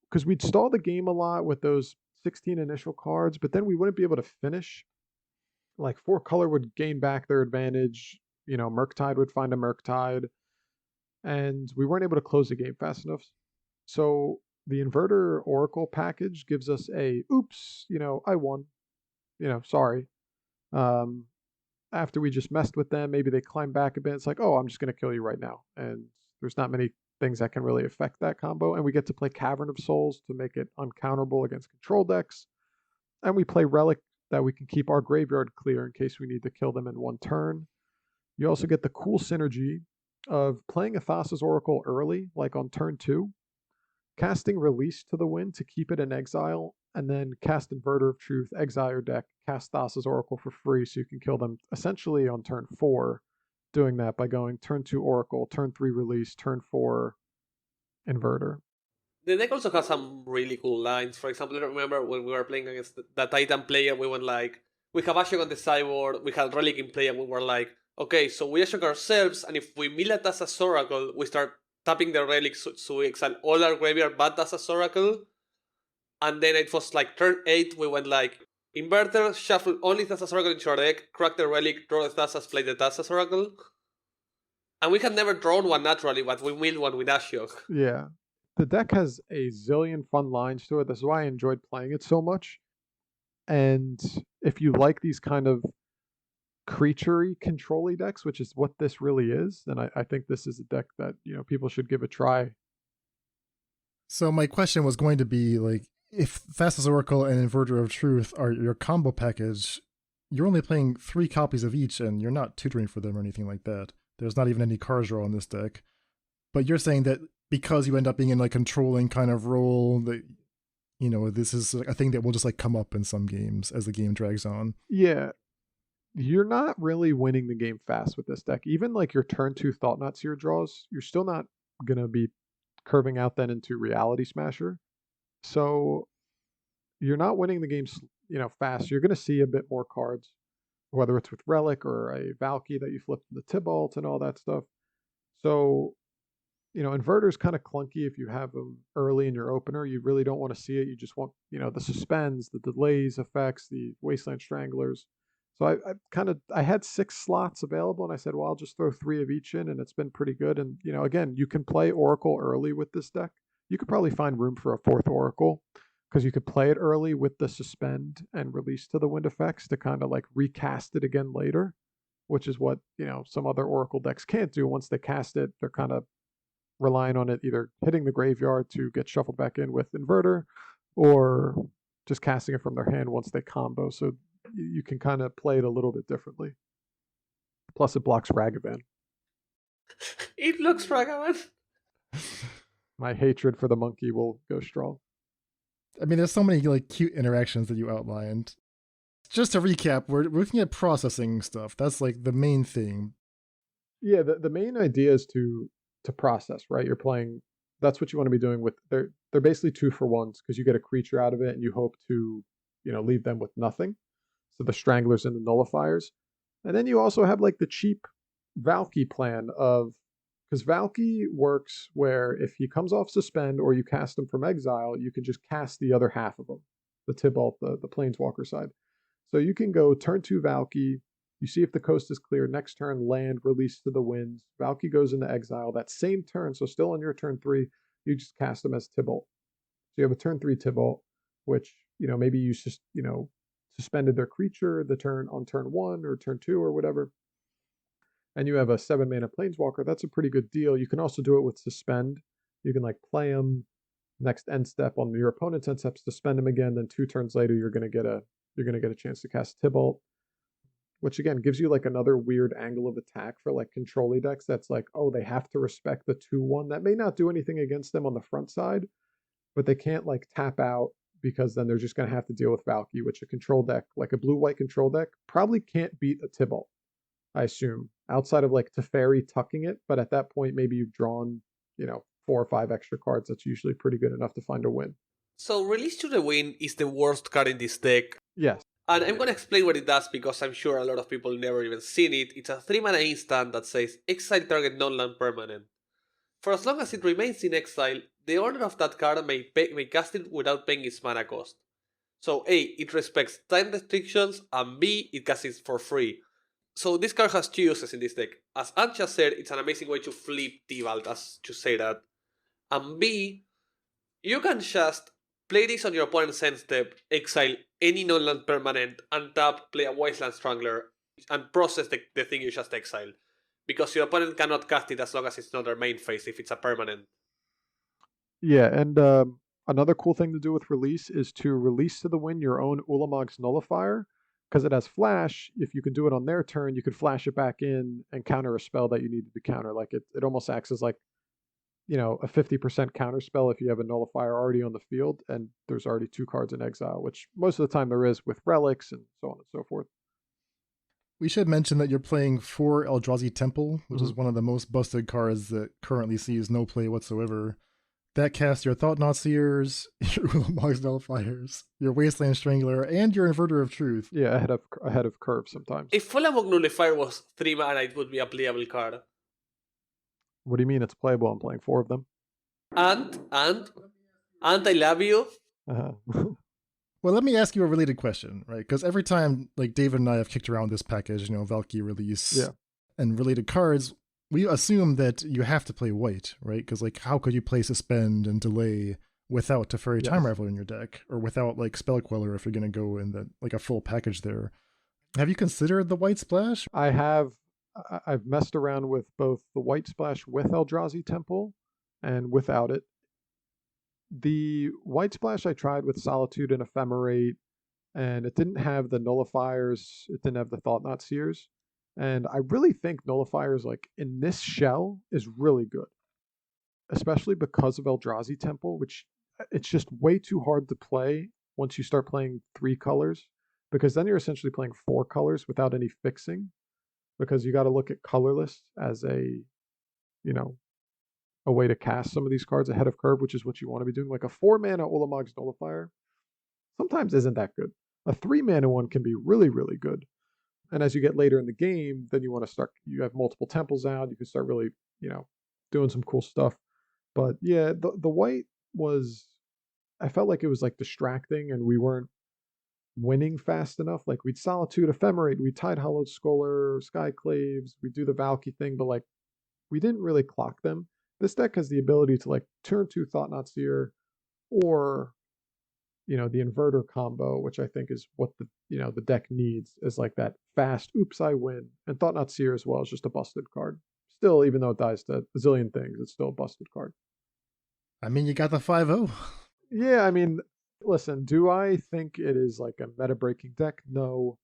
Because we'd stall the game a lot with those 16 initial cards, but then we wouldn't be able to finish. Like 4 color would gain back their advantage, Murktide would find a Murktide, and we weren't able to close the game fast enough. So the Inverter Oracle package gives us oops, I won, sorry. After we just messed with them, maybe they climb back a bit. It's like, oh, I'm just going to kill you right now. And there's not many things that can really affect that combo. And we get to play Cavern of Souls to make it uncounterable against control decks. And we play Relic that we can keep our graveyard clear in case we need to kill them in 1 turn. You also get the cool synergy of playing a Thassa's Oracle early, like on turn 2, casting Release to the Wind to keep it in exile, and then cast Inverter of Truth, exile your deck, cast Thassa's Oracle for free so you can kill them essentially on turn 4, doing that by going turn 2 Oracle, turn 3 Release, turn 4 Inverter. The deck also has some really cool lines. For example, I remember when we were playing against the Titan player, we went like, we have Ashiok on the sideboard, we had Relic in play, and we were like, okay, so we shock ourselves, and if we mill a Tassa's Oracle, we start tapping the relic so we exile all our graveyard but Tassa's Oracle. And then it was like turn 8, we went like Inverter, shuffle only Tassa's Oracle into our deck, crack the relic, draw the Tassa's, play the Tassa's Oracle. And we had never drawn one naturally, but we milled one with Ashiok. Yeah. The deck has a zillion fun lines to it. This is why I enjoyed playing it so much. And if you like these kind of creature-y control-y decks, which is what this really is, then I think this is a deck that, you know, people should give a try. So my question was going to be, like, if Fastest Oracle and Inverter of Truth are your combo package, you're only playing 3 copies of each, and you're not tutoring for them or anything like that. There's not even any card draw in this deck. But you're saying that because you end up being in like controlling kind of role, that, you know, this is a thing that will just like come up in some games as the game drags on. Yeah. You're not really winning the game fast with this deck. Even like your turn 2 Thought-Knot Seer draws, you're still not going to be curving out then into Reality Smasher. So you're not winning the games, you know, fast. You're going to see a bit more cards, whether it's with Relic or a Valki that you flip to the Tybalt and all that stuff. So, you know, Inverter's kind of clunky if you have them early in your opener. You really don't want to see it. You just want, you know, the suspends, the delays effects, the Wasteland Stranglers. So I had 6 slots available, and I said, well, I'll just throw 3 of each in, and it's been pretty good. And, you know, again, you can play Oracle early with this deck. You could probably find room for a 4th Oracle, because you could play it early with the suspend and release to the wind effects to kind of like recast it again later, which is what, you know, some other Oracle decks can't do. Once they cast it, they're kind of relying on it either hitting the graveyard to get shuffled back in with Inverter, or just casting it from their hand once they combo. So you can kind of play it a little bit differently. Plus, it blocks Ragavan. It looks Ragavan. My hatred for the monkey will go strong. I mean, there's so many like cute interactions that you outlined. Just to recap, we're looking at processing stuff. That's like the main thing. Yeah, the main idea is to process, right? You're playing. That's what you want to be doing with. They're basically 2-for-1s because you get a creature out of it and you hope to, you know, leave them with nothing. So the Stranglers and the Nullifiers, and then you also have like the cheap Valki plan of, because Valki works where if he comes off suspend or you cast him from exile, you can just cast the other half of him, the Tybalt, the Planeswalker side. So you can go turn 2 Valki, you see if the coast is clear, next turn land, release to the winds, Valki goes into exile, that same turn, so still on your turn 3, you just cast him as Tybalt. So you have a turn 3 Tybalt, which, you know, maybe you just, you know, suspended their creature on turn 1 or turn 2 or whatever, and you have a 7-mana Planeswalker. That's a pretty good deal. You can also do it with suspend. You can like play him, next end step on your opponent's end step, suspend him again, then 2 turns later you're gonna get a chance to cast Tybalt, which again gives you like another weird angle of attack for like control-y decks. That's like, oh, they have to respect the 2/1. That may not do anything against them on the front side, but they can't like tap out, because then they're just going to have to deal with Valki, which a control deck, like a blue-white control deck, probably can't beat a Tybalt, I assume, outside of like Teferi tucking it. But at that point, maybe you've drawn, you know, 4 or 5 extra cards. That's usually pretty good enough to find a win. So Release to the Wind is the worst card in this deck. Yes. And I'm going to explain what it does because I'm sure a lot of people never even seen it. It's a 3-mana instant that says exile target non-land permanent. For as long as it remains in exile, the owner of that card may cast it without paying its mana cost. So A, it respects time restrictions, and B, it casts it for free. So this card has 2 uses in this deck. As Ancha said, it's an amazing way to flip Tybalt, as to say that. And B, you can just play this on your opponent's end step, exile any non-land permanent, untap, play a Wasteland Strangler, and process the thing you just exiled. Because your opponent cannot cast it as long as it's not their main phase, if it's a permanent. Yeah, and another cool thing to do with Release is to release to the wind your own Ulamog's Nullifier, because it has Flash. If you can do it on their turn, you could flash it back in and counter a spell that you needed to counter. Like it almost acts as like, you know, a 50% counter spell if you have a Nullifier already on the field and there's already 2 cards in exile, which most of the time there is with relics and so on and so forth. We should mention that you're playing 4 Eldrazi Temple, which is one of the most busted cards that currently sees no play whatsoever. That casts your Thought-Knot Seers, your Ulamog's Nullifiers, your Wasteland Strangler, and your Inverter of Truth. Yeah, ahead of curve sometimes. If Ulamog Nullifier was 3 mana, it would be a playable card. What do you mean it's playable? I'm playing 4 of them. And I love you. Uh-huh. Well, let me ask you a related question, right? Because every time, like, David and I have kicked around this package, Valki release and related cards, we assume that you have to play white, right? Because, like, how could you play Suspend and Delay without Teferi Time Raveler in your deck? Or without, like, Spell Queller if you're going to go in a full package there. Have you considered the white splash? I have. I've messed around with both the white splash with Eldrazi Temple and without it. The white splash I tried with Solitude and Ephemerate, and it didn't have the nullifiers, it didn't have the Thought-Knot Seers. And I really think nullifiers, like, in this shell, is really good. Especially because of Eldrazi Temple, which it's just way too hard to play once you start playing 3 colors. Because then you're essentially playing 4 colors without any fixing. Because you got to look at colorless as a way to cast some of these cards ahead of curve, which is what you want to be doing. Like a 4-mana Ulamog's Nullifier sometimes isn't that good. A 3-mana one can be really, really good. And as you get later in the game, then you want to start, you have multiple temples out, you can start really, doing some cool stuff. But yeah, the white was, I felt like it was like distracting and we weren't winning fast enough. Like we'd Solitude, Ephemerate, we Tide Hollowed Scholar, Skyclaves, we'd do the Valki thing, but like we didn't really clock them. This deck has the ability to like turn 2 Thought-Knot Seer or, the Inverter combo, which I think is what the deck needs, is like that fast, oops, I win. And Thought-Knot Seer as well is just a busted card. Still, even though it dies to a zillion things, it's still a busted card. I mean, you got the 5-0. Yeah, I mean, listen, do I think it is like a meta-breaking deck? No.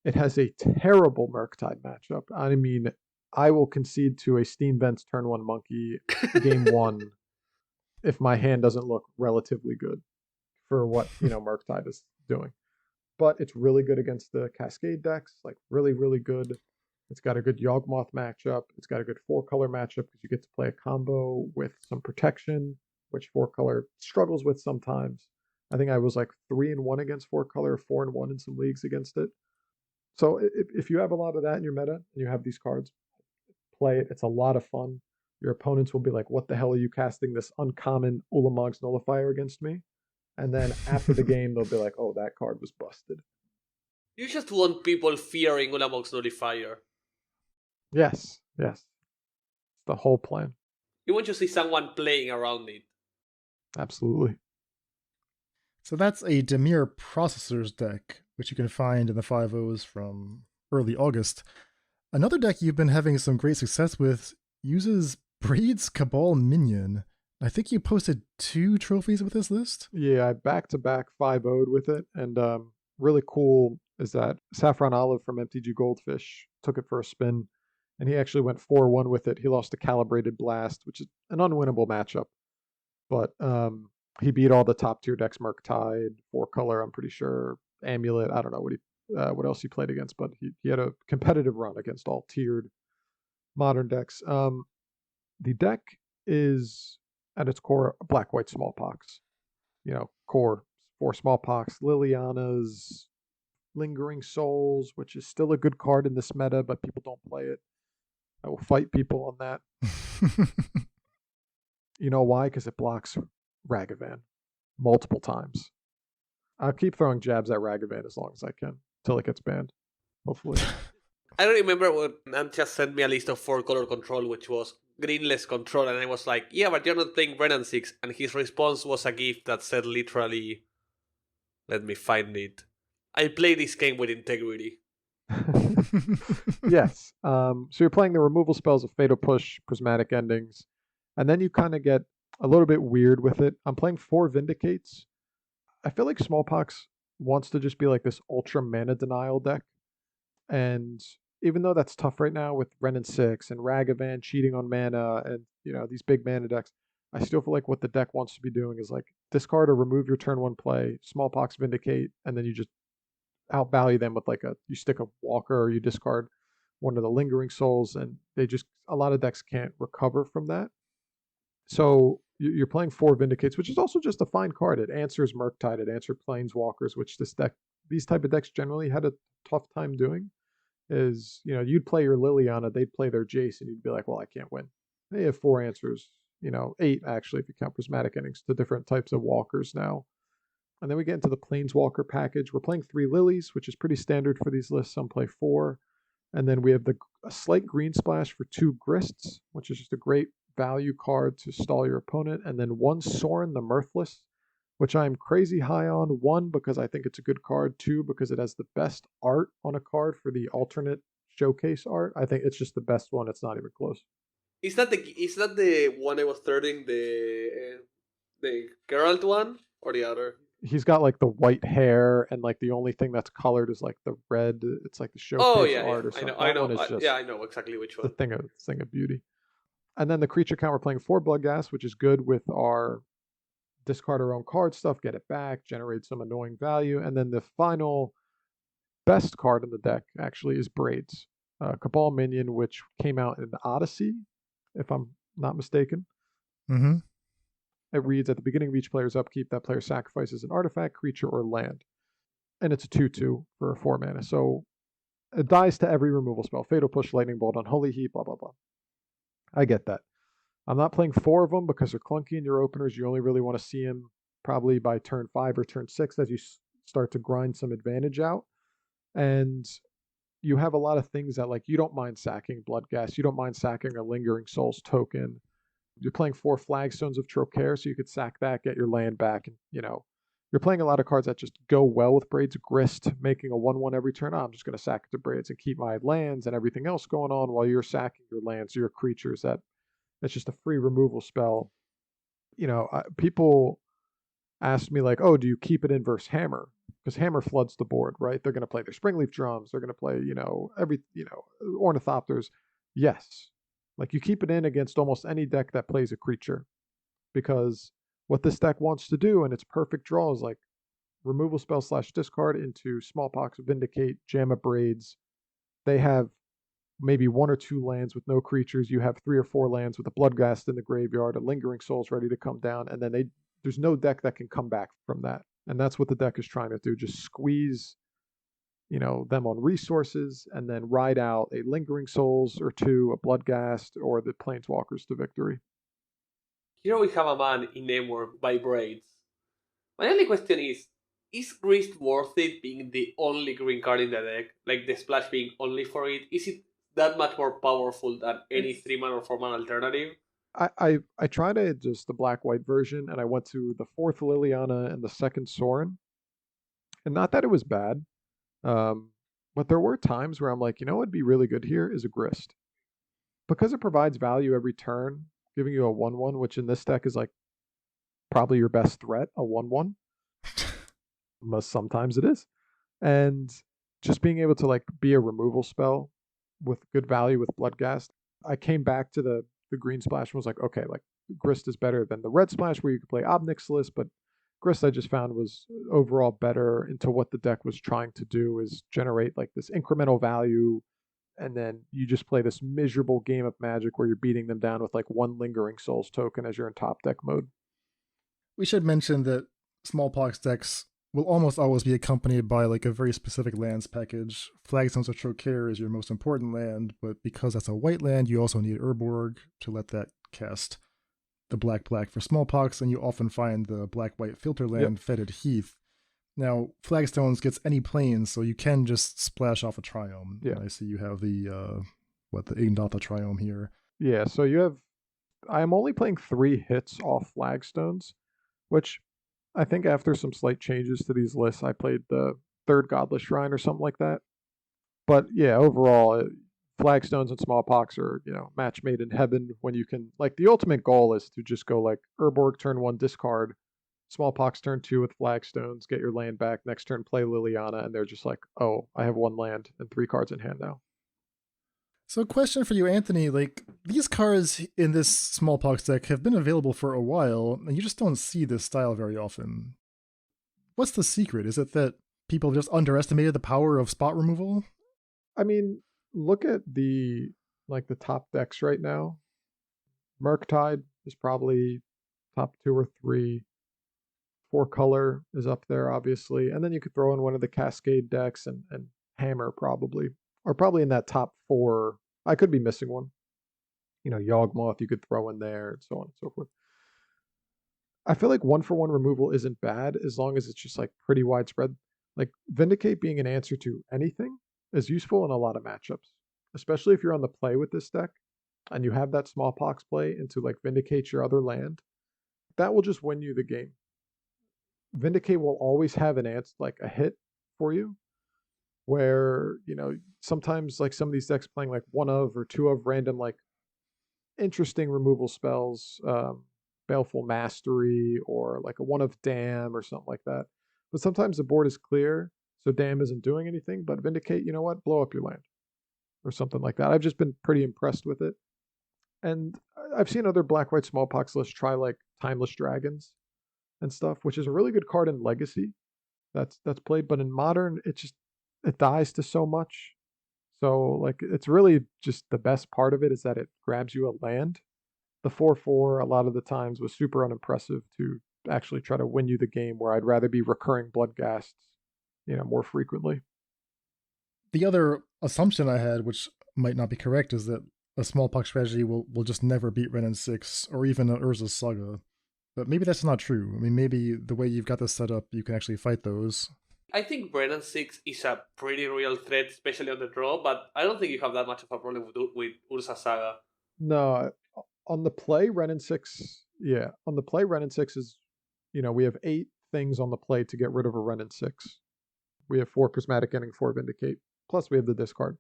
It has a terrible Murktide matchup. I mean, I will concede to a Steamvent's turn 1 monkey game 1 if my hand doesn't look relatively good for what, Murktide is doing. But it's really good against the Cascade decks, like really, really good. It's got a good Yawgmoth matchup. It's got a good 4-color matchup because you get to play a combo with some protection, which 4-color struggles with sometimes. I think I was like 3-1 against 4-color, 4-1 in some leagues against it. So if you have a lot of that in your meta and you have these cards, play it. It's a lot of fun. Your opponents will be like, what the hell are you casting this uncommon Ulamog's Nullifier against me? And then after the game, they'll be like, oh, that card was busted. You just want people fearing Ulamog's Nullifier. Yes. It's the whole plan. You want to see someone playing around it. Absolutely. So that's a Dimir Processors deck, which you can find in the 5.0s from early August. Another deck you've been having some great success with uses Braids Cabal Minion. I think you posted 2 trophies with this list? Yeah, I back-to-back 5-0'd with it. And really cool is that Saffron Olive from MTG Goldfish took it for a spin. And he actually went 4-1 with it. He lost to Calibrated Blast, which is an unwinnable matchup. But he beat all the top-tier decks, Murktide, 4-color, I'm pretty sure, Amulet, I don't know what else he played against, but he had a competitive run against all tiered modern decks. The deck is at its core black-white Smallpox. Core 4 Smallpox, Liliana's Lingering Souls, which is still a good card in this meta, but people don't play it. I will fight people on that. You know why? Because it blocks Ragavan multiple times. I'll keep throwing jabs at Ragavan as long as I can. Till it gets banned, hopefully. I don't remember when Amtia sent me a list of 4-color control, which was greenless control, and I was like, yeah, but you're not playing Brennan 6, and his response was a GIF that said literally, let me find it. I play this game with integrity. Yes. So you're playing the removal spells of Fatal Push, Prismatic Endings, and then you kind of get a little bit weird with it. I'm playing 4 Vindicates. I feel like Smallpox wants to just be like this ultra mana denial deck. And even though that's tough right now with Renin 6 and Ragavan cheating on mana and, these big mana decks, I still feel like what the deck wants to be doing is like discard or remove your turn 1 play, Smallpox Vindicate, and then you just outvalue them with like you stick a Walker or you discard one of the Lingering Souls, and a lot of decks can't recover from that. So you're playing 4 Vindicates, which is also just a fine card. It answers Murktide, it answers Planeswalkers, which these type of decks generally had a tough time doing. Is, you'd play your Liliana, they'd play their Jace, and you'd be like, well, I can't win. They have 4 answers, 8 actually, if you count Prismatic Endings, to different types of walkers now. And then we get into the Planeswalker package. We're playing 3 Lilies, which is pretty standard for these lists. Some play 4. And then we have a slight green splash for 2 Grists, which is just a great value card to stall your opponent. And then 1 Sorin the Mirthless, which I'm crazy high on. 1, because I think it's a good card. 2, because it has the best art on a card for the alternate showcase art. I think it's just the best one. It's not even close. Is that the one I was thirding, the Geralt one, or the other? He's got like the white hair, and like the only thing that's colored is like the red. It's like the showcase art or something. I know exactly which one. The thing of beauty. And then the creature count, we're playing 4 Bloodghast, which is good with our discard our own card stuff, get it back, generate some annoying value. And then the final best card in the deck actually is Braids, Cabal Minion, which came out in Odyssey, if I'm not mistaken. Mm-hmm. It reads, at the beginning of each player's upkeep, that player sacrifices an artifact, creature, or land. And it's a 2/2 for a 4 mana. So it dies to every removal spell. Fatal Push, Lightning Bolt, Unholy Heat, blah, blah, blah. I get that. I'm not playing 4 of them because they're clunky in your openers. You only really want to see them probably by turn 5 or turn 6 as you start to grind some advantage out. And you have a lot of things that, like, you don't mind sacking Bloodghast. You don't mind sacking a Lingering Souls token. You're playing 4 Flagstones of Trocaire, so you could sack that, get your land back, and, you're playing a lot of cards that just go well with Braids. Grist, making a 1/1 every turn. I'm just going to sack it to Braids and keep my lands and everything else going on while you're sacking your lands, your creatures. That's just a free removal spell. People ask me like, oh, do you keep it in versus Hammer? Because Hammer floods the board, right? They're going to play their Springleaf Drums. They're going to play, Ornithopters. Yes. Like, you keep it in against almost any deck that plays a creature, because what this deck wants to do, and its perfect draw, is like removal spell / discard into Smallpox, Vindicate, Jamma Braids. They have maybe 1 or 2 lands with no creatures. You have 3 or 4 lands with a Bloodghast in the graveyard, a Lingering Souls ready to come down, and then there's no deck that can come back from that. And that's what the deck is trying to do. Just squeeze them on resources, and then ride out a Lingering Souls or 2, a Bloodghast, or the Planeswalkers to victory. Here we have a man enamored by Braids. My only question is Grist worth it being the only green card in the deck? Like, the splash being only for it? Is it that much more powerful than any 3-mana or 4-mana alternative? I tried just the black-white version, and I went to the 4th Liliana and the 2nd Sorin. And not that it was bad, but there were times where I'm like, what'd be really good here is a Grist. Because it provides value every turn, giving you a 1/1, which in this deck is like probably your best threat, a 1/1. Sometimes it is. And just being able to like be a removal spell with good value with Bloodghast. I came back to the green splash and was like, okay, like Grist is better than the red splash where you could play Obnixilis, but Grist I just found was overall better into what the deck was trying to do, is generate like this incremental value, and then you just play this miserable game of Magic where you're beating them down with like 1 Lingering Souls token as you're in top deck mode. We should mention that Smallpox decks will almost always be accompanied by like a very specific lands package. Flagstones of Trocaire is your most important land, but because that's a white land, you also need Urborg to let that cast the black for Smallpox, and you often find the black-white filter land, Fetid Heath. Now, Flagstones gets any planes, so you can just splash off a Triome. Yeah. And I see you have the Yawgnota Triome here. Yeah, so I'm only playing 3 hits off Flagstones, which I think after some slight changes to these lists, I played the 3rd Godless Shrine or something like that. But yeah, overall, Flagstones and Smallpox are, match made in heaven when you can, like, the ultimate goal is to just go like Urborg turn 1, discard, Smallpox turn 2 with Flagstones, get your land back, next turn play Liliana, and they're just like, oh, I have 1 land and 3 cards in hand now. So question for you, Anthony, like, these cards in this Smallpox deck have been available for a while, and you just don't see this style very often. What's the secret? Is it that people just underestimated the power of spot removal? I mean, look at the top decks right now. Murktide is probably top 2 or 3. 4 color is up there, obviously. And then you could throw in one of the Cascade decks and Hammer probably. Or probably in that top 4. I could be missing one. Yawgmoth you could throw in there, and so on and so forth. I feel like 1-for-1 removal isn't bad as long as it's just like pretty widespread. Like Vindicate being an answer to anything is useful in a lot of matchups, especially if you're on the play with this deck and you have that Smallpox play into like Vindicate your other land. That will just win you the game. Vindicate will always have an answer, like a hit for you, where sometimes like some of these decks playing like 1 of or 2 of random like interesting removal spells, Baleful Mastery or like a 1 of Dam or something like that. But sometimes the board is clear, so Dam isn't doing anything, but Vindicate, you know what, blow up your land or something like that. I've just been pretty impressed with it. And I've seen other black-white Smallpox lists try like Timeless Dragons and stuff, which is a really good card in Legacy that's played, but in Modern it dies to so much. So like it's really just the best part of it is that it grabs you a land. The 4/4 a lot of the times was super unimpressive to actually try to win you the game, where I'd rather be recurring Bloodghasts, more frequently. The other assumption I had, which might not be correct, is that a Smallpox strategy will just never beat Ren and 6 or even an Urza's Saga. But maybe that's not true. I mean, maybe the way you've got this set up, you can actually fight those. I think Brennan 6 is a pretty real threat, especially on the draw, but I don't think you have that much of a problem with Urza Saga. No, on the play, Ren and 6, yeah. On the play, Ren and 6 is, we have 8 things on the play to get rid of a Ren and 6. We have 4 Prismatic Ending, 4 Vindicate, plus we have the discard.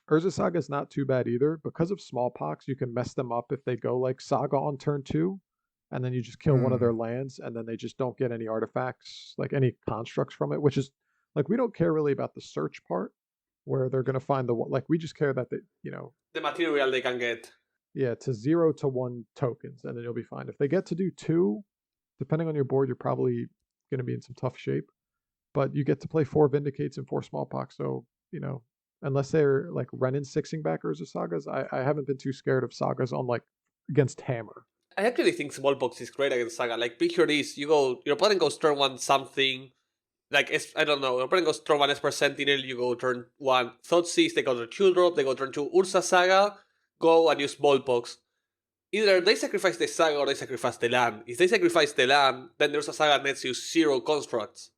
Urza Saga is not too bad either. Because of Smallpox, you can mess them up if they go like Saga on turn 2, and then you just kill one of their lands, and then they just don't get any artifacts, like any constructs from it, which is, like, we don't care really about the search part, where they're going to find we just care that they, the material they can get. Yeah, to 0 to 1 tokens, and then you'll be fine. If they get to do 2, depending on your board, you're probably going to be in some tough shape. But you get to play 4 Vindicates and 4 Smallpox, so, unless they're like Ren and 6ing back Urza Sagas, I haven't been too scared of Sagas on like against Hammer. I actually think Smallpox is great against Saga. Like, picture this, your opponent goes turn 1 something, like, I don't know, your opponent goes turn 1 Esper Sentinel, you go turn 1 Thoughtseize, they go to Chill Drop, they go turn 2 Urza Saga, go and use Smallpox. Either they sacrifice the Saga or they sacrifice the land. If they sacrifice the land, then the Urza Saga nets you 0 constructs.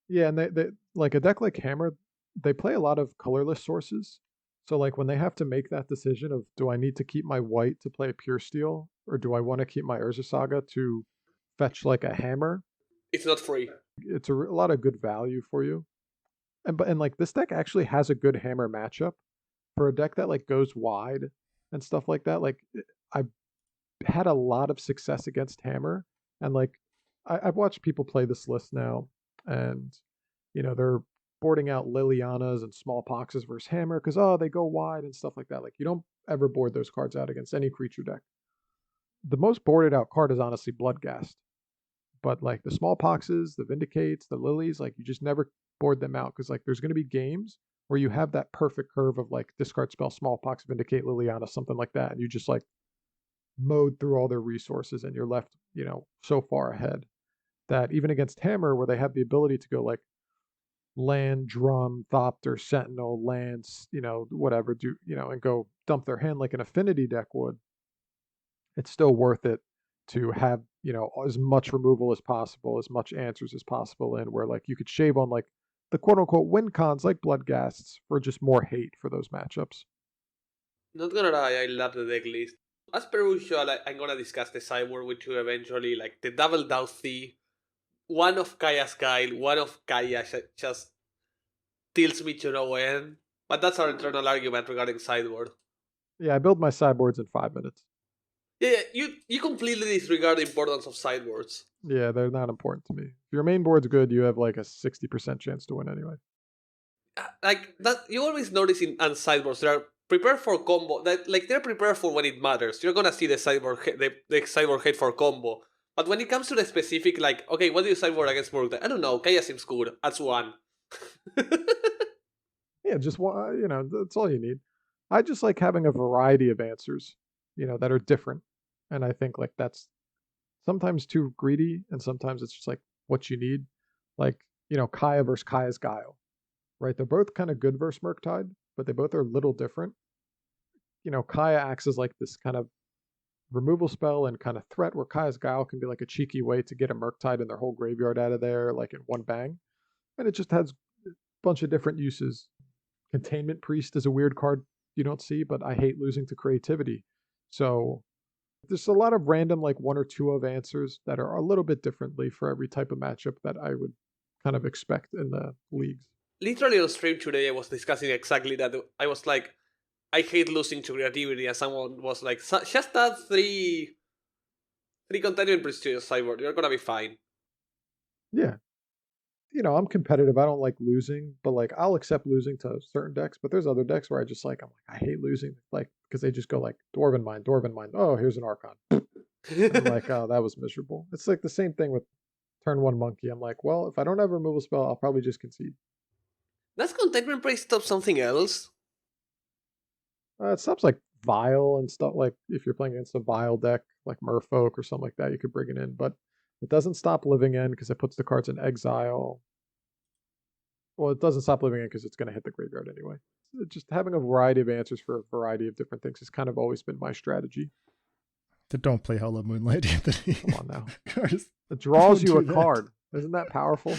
Yeah, and they like a deck like Hammer, they play a lot of colorless sources. So like when they have to make that decision of, do I need to keep my white to play a Pure Steel, or do I want to keep my Urza Saga to fetch like a Hammer? It's not free. It's a lot of good value for you. And like this deck actually has a good Hammer matchup for a deck that like goes wide and stuff like that. Like I've had a lot of success against Hammer, and like I've watched people play this list now, and they're boarding out Lilianas and Smallpoxes versus Hammer because they go wide and stuff like that. Like you don't ever board those cards out against any creature deck. The most boarded out card is honestly Bloodghast, but like the Smallpoxes, the Vindicates, the Lilies, like you just never board them out because like there's going to be games where you have that perfect curve of like discard spell, Smallpox, Vindicate, Liliana, something like that, and you just like mowed through all their resources and you're left so far ahead that even against Hammer, where they have the ability to go like land, drum, Thopter, Sentinel, lands, whatever, and go dump their hand like an Affinity deck would, it's still worth it to have, as much removal as possible, as much answers as possible, and where like you could shave on like the quote unquote win cons like Bloodghasts for just more hate for those matchups. Not gonna lie, I love the deck list. As per usual, I'm gonna discuss the sideboard with you eventually, like the double Douthie. One of Kaya's Guile, one of Kaya just tilts me to no end. But that's our internal argument regarding sideboard. Yeah, I build my sideboards in 5 minutes. Yeah, you completely disregard the importance of sideboards. Yeah, they're not important to me. If your main board's good, you have like a 60% chance to win anyway. Like that, you always notice in sideboards, they're prepared for combo. Like they're prepared for when it matters. You're gonna see the sideboard hate for combo. But when it comes to the specific, like, okay, what do you sideboard against Murk? I don't know. Kaya seems good. That's 1. Yeah, just one. That's all you need. I just like having a variety of answers, that are different. And I think like that's sometimes too greedy, and sometimes it's just like what you need. Like, Kaya versus Kaya's Guile, right? They're both kind of good versus Murktide, but they both are a little different. Kaya acts as like this kind of removal spell and kind of threat, where Kaya's Guile can be like a cheeky way to get a Murktide and their whole graveyard out of there, like in one bang. And it just has a bunch of different uses. Containment Priest is a weird card you don't see, but I hate losing to creativity. So there's a lot of random, like one or two of answers that are a little bit differently for every type of matchup that I would kind of expect in the leagues. Literally on stream today, I was discussing exactly that. I was like, I hate losing to creativity, and someone was like, just add three Containment Priest to your sideboard, you're gonna be fine. Yeah. I'm competitive. I don't like losing, but like I'll accept losing to certain decks. But there's other decks where I'm like, I hate losing, like because they just go like Dwarven Mind. Oh, here's an Archon. I'm like, oh, that was miserable. It's like the same thing with turn 1 Monkey. I'm like, well, if I don't have a removal spell, I'll probably just concede. Does Containment Priest stop something else? It stops like Vile and stuff. Like if you're playing against a Vile deck, like Merfolk or something like that, you could bring it in. But it doesn't stop Living End because it puts the cards in exile. Well, it doesn't stop Living End because it's going to hit the graveyard anyway. Just having a variety of answers for a variety of different things has kind of always been my strategy. Don't play Hollow Moonlight, Anthony. Come on now. It draws you a card. Isn't that powerful?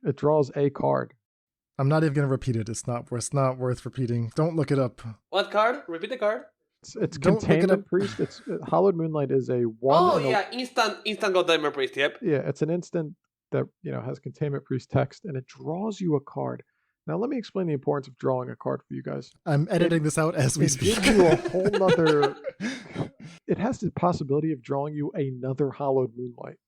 It draws a card. I'm not even going to repeat it. It's not worth repeating. Don't look it up. What card? Repeat the card. It's Containment Priest. It's Hallowed Moonlight is a one. Oh yeah, instant Containment Priest. Yep. Yeah, it's an instant that has Containment Priest text, and it draws you a card. Now let me explain the importance of drawing a card for you guys. I'm editing this out as we speak. It gives you a whole nother. It has the possibility of drawing you another Hallowed Moonlight.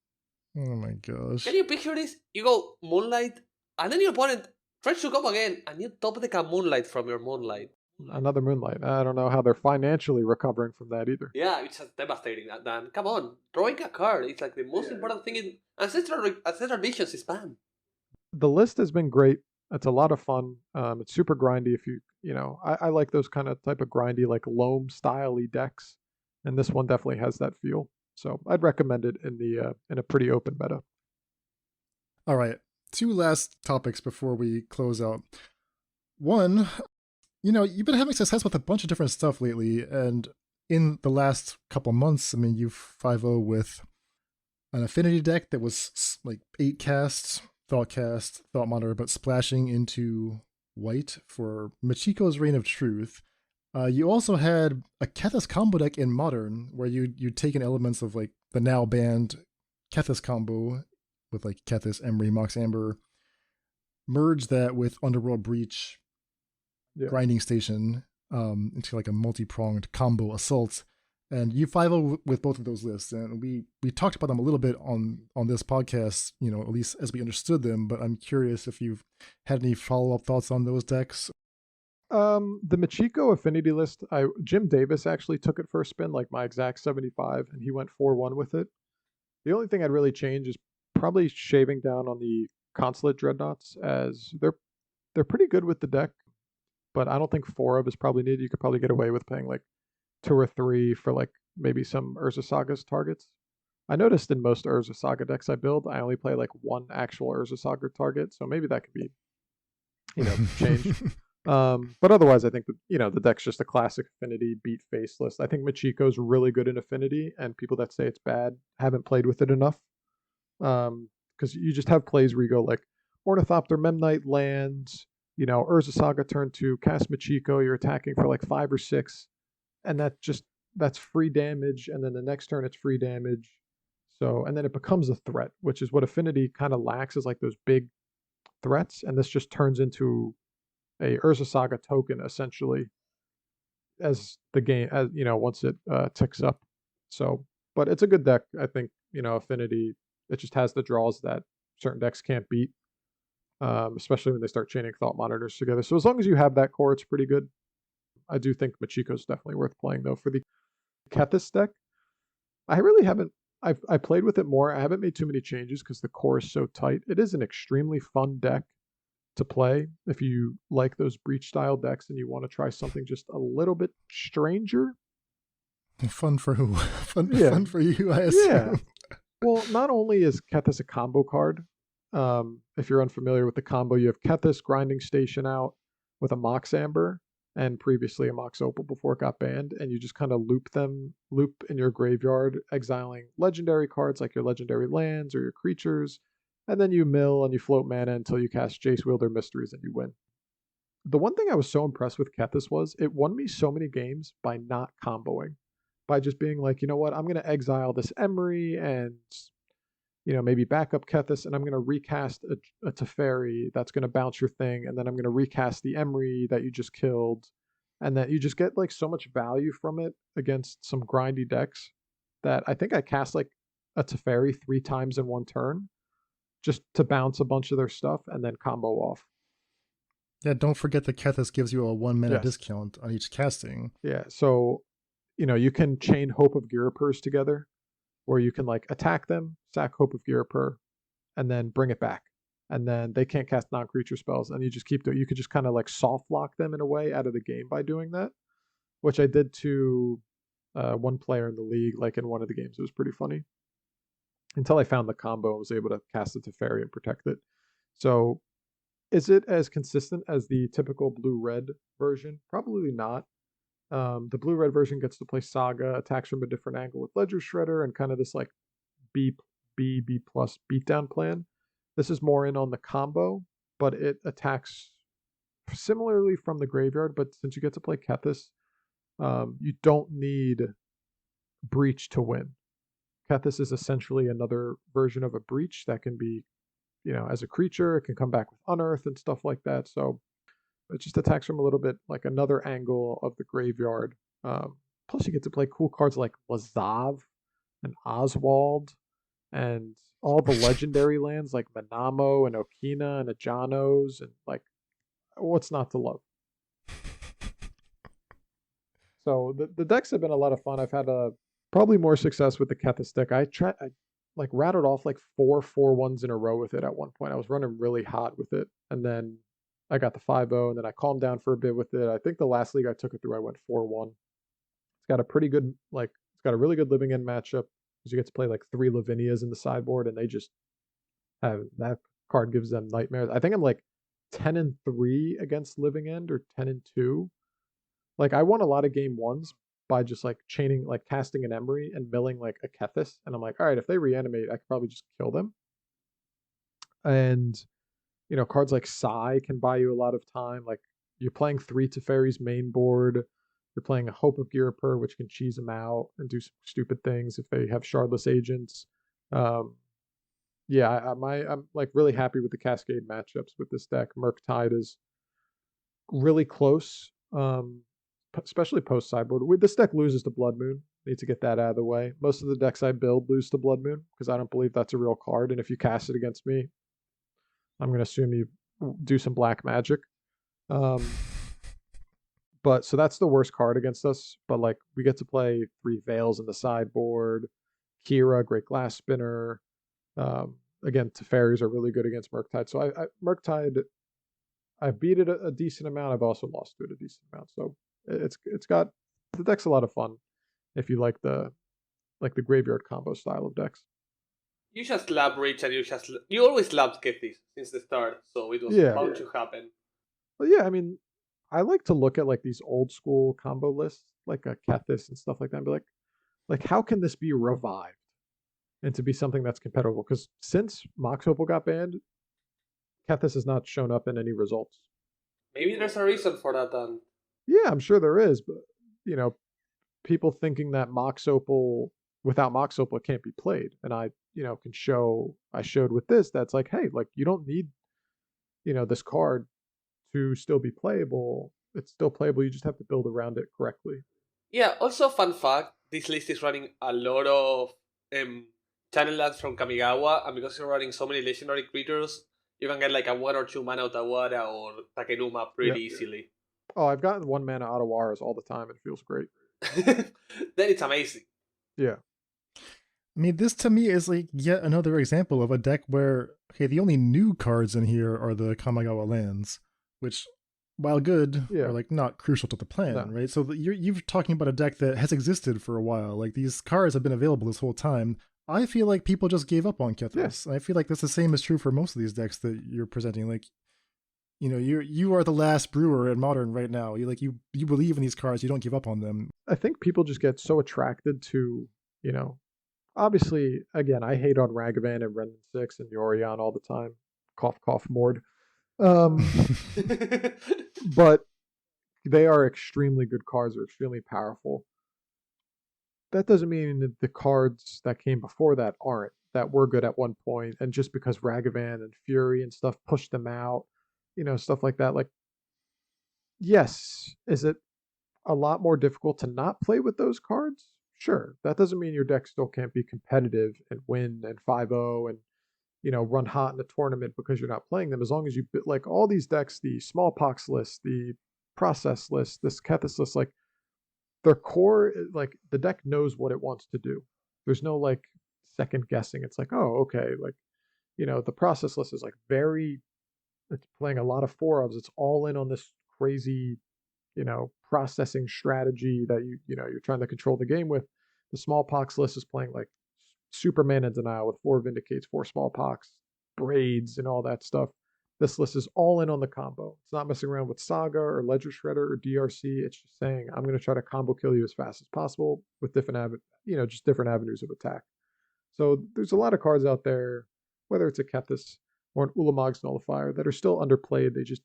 Oh my gosh! Can you picture this? You go Moonlight, and then your opponent tries to come again, and you top deck a Moonlight from your Moonlight. Another Moonlight. I don't know how they're financially recovering from that either. Yeah, it's just devastating. Dan, come on, drawing a card. It's like the most important thing in Ancestral Visions is banned. The list has been great. It's a lot of fun. It's super grindy. If I like those kind of type of grindy, like loam style-y decks, and this one definitely has that feel. So I'd recommend it in a pretty open meta. All right, 2 last topics before we close out. One. You've been having success with a bunch of different stuff lately, and in the last couple months, I mean, you've 5-0 with an Affinity deck that was like 8 casts, Thought Monitor, but splashing into white for Michiko's Reign of Truth. You also had a Kethis combo deck in Modern, where you'd taken elements of like the now banned Kethis combo with like Kethis, Emery, Mox Amber, merge that with Underworld Breach, Grinding Station, into like a multi-pronged combo assault, and you 5-0 with both of those lists, and we talked about them a little bit on this podcast, at least as we understood them, but I'm curious if you've had any follow-up thoughts on those decks. The Michiko Affinity list, Jim Davis actually took it for a spin, like my exact 75, and he went 4-1 with it. The only thing I'd really change is probably shaving down on the Consulate Dreadnoughts, as they're pretty good with the deck, but I don't think 4 of is probably needed. You could probably get away with paying like 2 or 3 for like maybe some Urza Saga's targets. I noticed in most Urza Saga decks I build, I only play like 1 actual Urza Saga target, so maybe that could be, changed. But otherwise, I think that, the deck's just a classic Affinity beat Faceless. I think Michiko's really good in Affinity, and people that say it's bad haven't played with it enough. Because you just have plays where you go like Ornithopter, Memnite lands, Urza Saga turn 2, cast Michiko, you're attacking for like 5 or 6, and that's free damage, and then the next turn it's free damage. So, and then it becomes a threat, which is what Affinity kind of lacks, is like those big threats, and this just turns into a Urza Saga token essentially as the game, as once it ticks up. So, but it's a good deck. I think Affinity, it just has the draws that certain decks can't beat. Especially when they start chaining Thought Monitors together. So as long as you have that core, it's pretty good. I do think Michiko's definitely worth playing, though. For the Kethis deck, I really haven't... I played with it more. I haven't made too many changes because the core is so tight. It is an extremely fun deck to play if you like those Breach-style decks and you want to try something just a little bit stranger. Fun for who? Fun, Yeah. fun for you, I assume. Yeah. Well, not only is Kethis a combo card, if you're unfamiliar with the combo, you have Kethis Grinding Station out with a Mox Amber and previously a Mox Opal before it got banned, and you just kind of loop in your graveyard, exiling legendary cards like your legendary lands or your creatures, and then you mill and you float mana until you cast Jace Wielder Mysteries and you win. The one thing I was so impressed with Kethis was it won me so many games by not comboing, by just being like, you know what, I'm going to exile this Emery and, you know, maybe back up Kethis, and I'm going to recast a Teferi that's going to bounce your thing, and then I'm going to recast the Emery that you just killed, and that you just get like so much value from it against some grindy decks that I think I cast like a Teferi 3 times in one turn just to bounce a bunch of their stuff and then combo off. Yeah, don't forget that Kethis gives you a 1 mana Yes. discount on each casting. Yeah, so, you know, you can chain Hope of Girapurs together, where you can like attack them, sack Hope of Girapur, and then bring it back. And then they can't cast non-creature spells, and you just keep doing. You could just kind of like soft lock them in a way out of the game by doing that, which I did to one player in the league, like in one of the games. It was pretty funny. Until I found the combo and was able to cast it to Teferi and protect it. So, is it as consistent as the typical blue-red version? Probably not. The blue-red version gets to play Saga, attacks from a different angle with Ledger Shredder, and kind of this like B plus beatdown plan. This is more in on the combo, but it attacks similarly from the graveyard. But since you get to play Kethis, you don't need Breach to win. Kethis is essentially another version of a Breach that can be, you know, as a creature, it can come back with Unearth and stuff like that. So it just attacks from a little bit like another angle of the graveyard. Plus, you get to play cool cards like Lazav and Oswald and all the legendary lands like Manamo and Okina and Ajanos, and like, what's not to love? So the decks have been a lot of fun. I've had probably more success with the Kethis deck. I like rattled off like 4-4-1s in a row with it at one point. I was running really hot with it, and then I got the 5-0, and then I calmed down for a bit with it. I think the last league I took it through, I went 4-1. It's got a pretty good, like, it's got a really good living end matchup, because you get to play like 3 Lavinias in the sideboard, and they just have, that card gives them nightmares. I think I'm like 10-3 against living end, or 10-2. Like, I won a lot of game ones by just like chaining, like casting an Emery and milling like a Kethis, and I'm like, all right, if they reanimate, I could probably just kill them. And you know, cards like Sai can buy you a lot of time. Like, you're playing 3 Teferi's main board. You're playing a Hope of Girapur, which can cheese them out and do some stupid things if they have Shardless agents. Yeah, I'm like really happy with the Cascade matchups with this deck. Murktide is really close, especially post sideboard. This deck loses to Blood Moon. Need to get that out of the way. Most of the decks I build lose to Blood Moon because I don't believe that's a real card. And if you cast it against me, I'm going to assume you do some black magic. But so that's the worst card against us. But like, we get to play 3 Veils in the sideboard, Kira, Great Glass Spinner. Again, Teferis are really good against Murktide. So Murktide, I've beat it a decent amount. I've also lost to it a decent amount. So it's got, the deck's a lot of fun if you like the graveyard combo style of decks. You just love Rich, and you always loved Kethis since the start, so it was bound to happen. Well, yeah, I mean, I like to look at like these old school combo lists, like a Kethis and stuff like that, and be like how can this be revived and to be something that's competitive? Because since Mox Opal got banned, Kethis has not shown up in any results. Maybe there's a reason for that then. Yeah, I'm sure there is, but you know, people thinking that Mox Opal, without Mox Opal, it can't be played. And I showed with this, that's like, hey, like, you don't need, you know, this card to still be playable. It's still playable, you just have to build around it correctly. Yeah, also fun fact, this list is running a lot of channel lands from Kamigawa, and because you're running so many legendary creatures, you can get like a 1 or 2 mana Otawara or Takenuma pretty easily. Oh, I've gotten 1 mana Otawaras all the time. It feels great. Then it's amazing. Yeah. I mean, this to me is like yet another example of a deck where, okay, the only new cards in here are the Kamigawa lands, which while good, Yeah. are like not crucial to the plan, No. right? So you're talking about a deck that has existed for a while. Like these cards have been available this whole time. I feel like people just gave up on Kethis. Yeah. I feel like that's the same is true for most of these decks that you're presenting. Like, you know, you are the last brewer in Modern right now. You believe in these cards. You don't give up on them. I think people just get so attracted to, you know, obviously, again, I hate on Ragavan and Renin 6 and Yorion all the time. Cough, cough, Mord. But they are extremely good cards. They're extremely powerful. That doesn't mean that the cards that came before that aren't, that were good at one point. And just because Ragavan and Fury and stuff pushed them out, you know, stuff like that. Like, yes, is it a lot more difficult to not play with those cards? Sure. That doesn't mean your deck still can't be competitive and win and 5-0 and, you know, run hot in a tournament because you're not playing them. As long as you, like all these decks, the Smallpox list, the Process list, this Kethis list, like their core, like the deck knows what it wants to do. There's no like second guessing. It's like, oh, okay, like, you know, the Process list is like it's playing a lot of 4-ofs. It's all in on this crazy, you know, processing strategy that you know, you're trying to control the game with. The Smallpox list is playing like Superman and Denial with 4 Vindicates, 4 Smallpox, Braids, and all that stuff. This list is all in on the combo. It's not messing around with Saga or Ledger Shredder or DRC. It's just saying, I'm going to try to combo kill you as fast as possible with different just different avenues of attack. So there's a lot of cards out there, whether it's a Kethis or an Ulamog's Nullifier, that are still underplayed. They just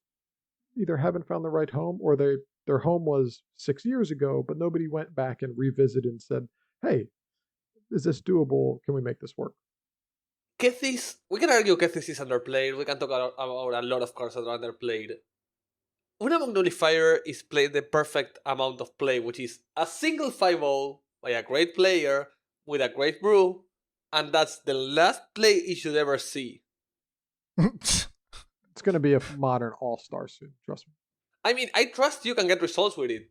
either haven't found the right home, or their home was 6 years ago, but nobody went back and revisited and said, hey, is this doable? Can we make this work? Kethis, we can argue Kethis is underplayed. We can talk about a lot of cards that are underplayed. Ulamog Nullifier is played the perfect amount of play, which is a single 5-0 by a great player with a great brew, and that's the last play you should ever see. It's going to be a Modern all-star soon, trust me. I mean, I trust you can get results with it.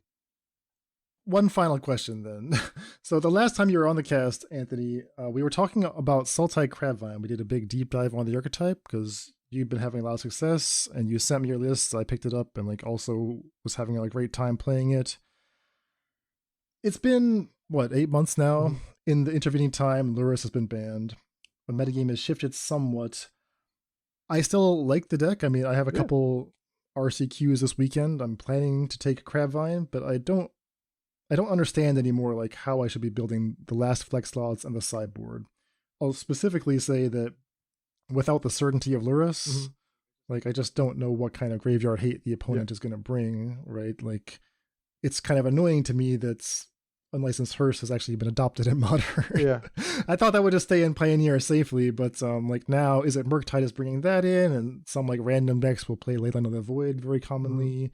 One final question then. So the last time you were on the cast, Anthony, we were talking about Sultai Crabvine. We did a big deep dive on the archetype because you've been having a lot of success and you sent me your list. I picked it up and like also was having a great time playing it. It's been, 8 months now? Mm-hmm. In the intervening time, Lurrus has been banned. The metagame has shifted somewhat. I still like the deck. I mean, I have a couple RCQs this weekend. I'm planning to take Crabvine, but I don't understand anymore like how I should be building the last flex slots and the sideboard. I'll specifically say that without the certainty of Lurrus, like I just don't know what kind of graveyard hate the opponent is going to bring, right? Like it's kind of annoying to me that Unlicensed Hearse has actually been adopted in Modern. Yeah. I thought that would just stay in Pioneer safely, but like now, is it Murktide is bringing that in, and some like random decks will play Leyline of the Void very commonly,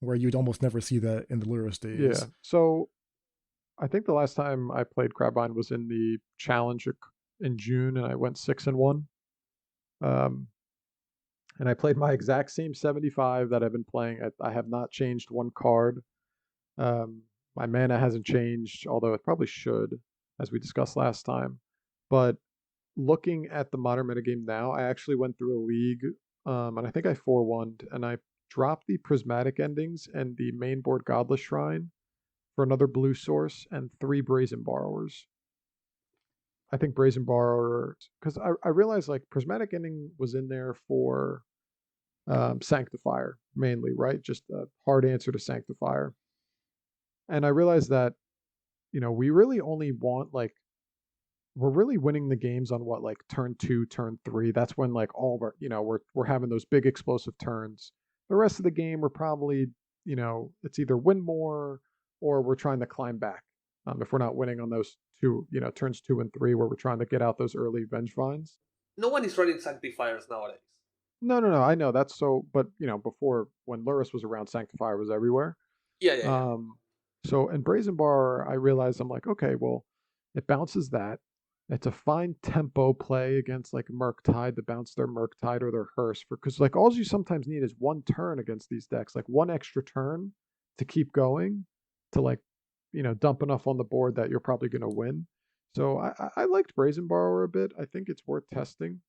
where you'd almost never see that in the Lurrus days. Yeah. So I think the last time I played Crabvine was in the Challenge in June, and I went 6-1. And I played my exact same 75 that I've been playing. I have not changed one card. My mana hasn't changed, although it probably should, as we discussed last time. But looking at the Modern metagame now, I actually went through a league, and I think I 4-1'd, and I dropped the Prismatic Endings and the main board Godless Shrine for another blue source and 3 Brazen Borrowers. I think Brazen Borrower, because I realized like Prismatic Ending was in there for Sanctifier mainly, right? Just a hard answer to Sanctifier. And I realized that, you know, we really only want like, we're really winning the games on what, like turn 2, turn 3. That's when like all of our, you know, we're having those big explosive turns. The rest of the game, we're probably, you know, it's either win more or we're trying to climb back. If we're not winning on those two, you know, turns 2 and 3, where we're trying to get out those early Vengevines. No one is running Sanctifiers nowadays. No, I know that's so, but you know, before when Lurrus was around, Sanctifier was everywhere. Yeah. So in Brazen Bar, I realized I'm like, okay, well, it bounces that. It's a fine tempo play against like Murktide to bounce their Murktide or their Hearse, because like all you sometimes need is one turn against these decks, like one extra turn to keep going, to like, you know, dump enough on the board that you're probably going to win. So I liked Brazen Borrower a bit. I think it's worth testing.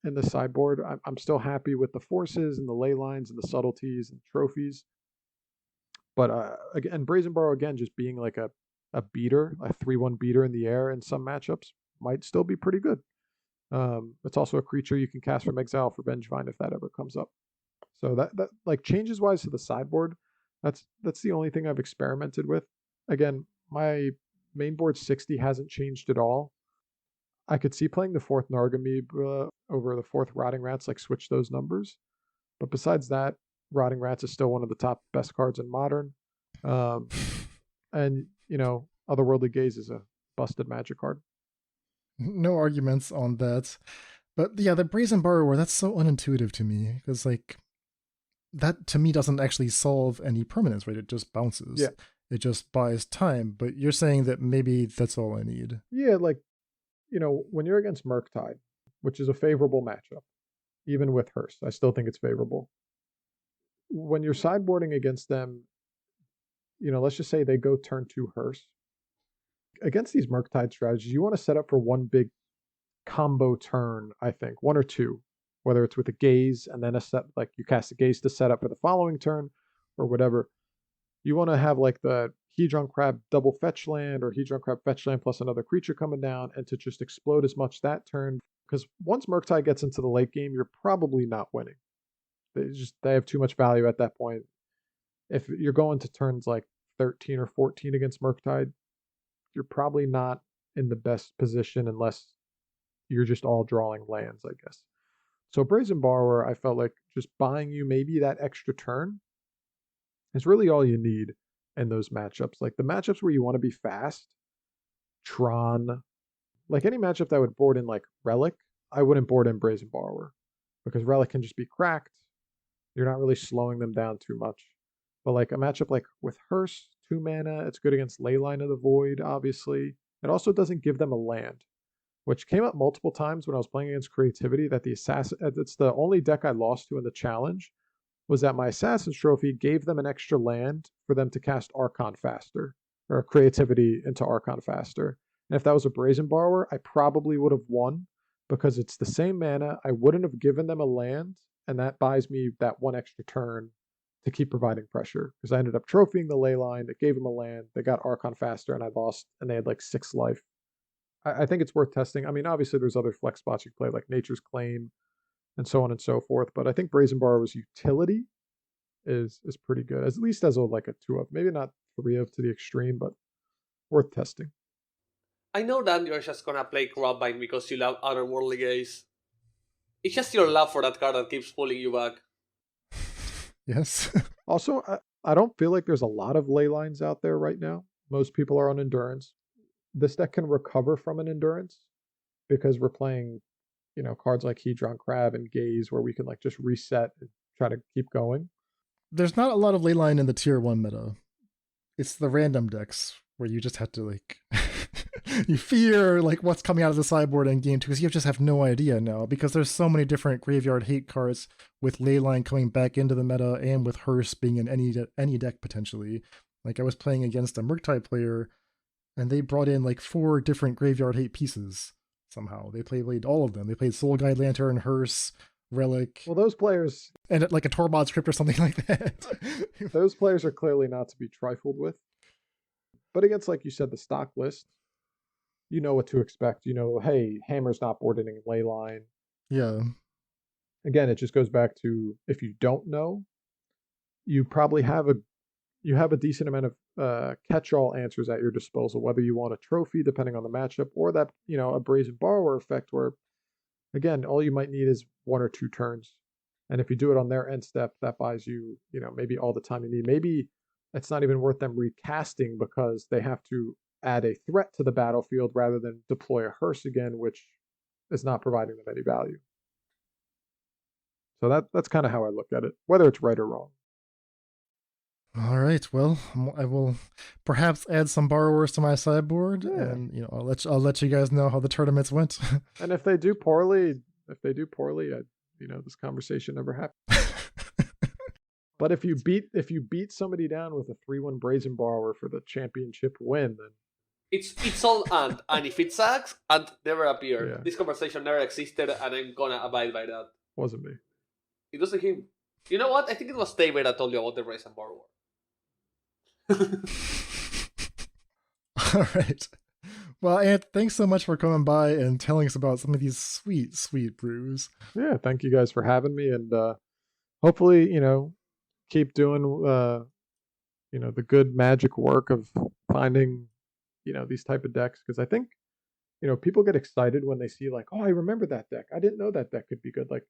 in the sideboard. I'm still happy with the forces and the ley lines and the subtleties and trophies. But again, Brazen Borrow, again, just being like a beater, a 3/1 beater in the air in some matchups might still be pretty good. It's also a creature you can cast from exile for Vengevine if that ever comes up. So that like changes wise to the sideboard, that's the only thing I've experimented with. Again, my main board 60 hasn't changed at all. I could see playing the 4th Nargamoeba over the 4th Rotting Rats, like switch those numbers. But besides that, Rotting Rats is still one of the top best cards in Modern. And, you know, Otherworldly Gaze is a busted Magic card. No arguments on that. But yeah, the Brazen Borrower, that's so unintuitive to me. Because, like, that to me doesn't actually solve any permanence, right? It just bounces. Yeah. It just buys time. But you're saying that maybe that's all I need. Yeah, like, you know, when you're against Murktide, which is a favorable matchup, even with Hearst, I still think it's favorable. When you're sideboarding against them, you know, let's just say they go turn 2 Hearst. Against these Murktide strategies, you want to set up for one big combo turn, I think, 1 or 2, whether it's with a Gaze and then a set, like you cast a Gaze to set up for the following turn or whatever. You want to have like the Hedron Crab double fetch land or Hedron Crab fetch land plus another creature coming down and to just explode as much that turn. Because once Murktide gets into the late game, you're probably not winning. They have too much value at that point. If you're going to turns like 13 or 14 against Murktide, you're probably not in the best position unless you're just all drawing lands, I guess. So Brazen Borrower, I felt like just buying you maybe that extra turn is really all you need in those matchups. Like the matchups where you want to be fast, Tron, like any matchup that would board in like Relic, I wouldn't board in Brazen Borrower because Relic can just be cracked. You're not really slowing them down too much. But like a matchup like with Hearst, 2 mana, it's good against Leyline of the Void, obviously. It also doesn't give them a land, which came up multiple times when I was playing against Creativity, that the Assassin, it's the only deck I lost to in the challenge, was that my Assassin's Trophy gave them an extra land for them to cast Archon faster, or Creativity into Archon faster. And if that was a Brazen Borrower, I probably would have won, because it's the same mana, I wouldn't have given them a land, and that buys me that 1 extra turn to keep providing pressure, because I ended up trophying the ley line that gave them a land. They got Archon faster, and I lost, and they had like 6 life. I think it's worth testing. I mean, obviously, there's other flex spots you can play, like Nature's Claim, and so on and so forth. But I think Brazen Borrower's utility is pretty good, at least as like a 2 of, maybe not 3 of to the extreme, but worth testing. I know that you're just gonna play Crabvine because you love Otherworldly Gaze. It's just your love for that card that keeps pulling you back. Yes. Also, I don't feel like there's a lot of ley lines out there right now. Most people are on Endurance. This deck can recover from an Endurance because we're playing, you know, cards like Hedron Crab and Gaze where we can like just reset and try to keep going. There's not a lot of leyline in the tier 1 meta. It's the random decks where you just have to like you fear like what's coming out of the sideboard in game 2 because you just have no idea now, because there's so many different graveyard hate cards with leyline coming back into the meta and with Hearst being in any deck potentially. Like I was playing against a Murktide player and they brought in like 4 different graveyard hate pieces somehow. They played all of them. They played Soul Guide Lantern, Hearst, Relic. Well, those players... And like a Tormod script or something like that. Those players are clearly not to be trifled with. But against, like you said, the stock list, you know what to expect. You know, hey, Hammer's not boarding leyline. Yeah. Again, it just goes back to, if you don't know, you probably have a decent amount of catch-all answers at your disposal, whether you want a trophy, depending on the matchup, or that, you know, a Brazen Borrower effect where, again, all you might need is 1 or 2 turns. And if you do it on their end step, that buys you, you know, maybe all the time you need. Maybe it's not even worth them recasting because they have to add a threat to the battlefield rather than deploy a Hearst again, which is not providing them any value. So that's kind of how I look at it, whether it's right or wrong. All right. Well, I will perhaps add some borrowers to my sideboard, Yeah. and you know, I'll let you guys know how the tournaments went. And if they do poorly, you know, this conversation never happened. But if you beat somebody down with a 3/1 Brazen Borrower for the championship win, then It's all Ant, and if it sucks, Ant never appeared. Yeah. This conversation never existed, and I'm gonna abide by that. Wasn't me. It wasn't him. You know what? I think it was David that told you about the Race and Bar War. All right. Well, Ant, thanks so much for coming by and telling us about some of these sweet, sweet brews. Yeah, thank you guys for having me, and hopefully, keep doing, the good magic work of finding, these type of decks, because I think, people get excited when they see like, oh, I remember that deck. I didn't know that deck could be good. Like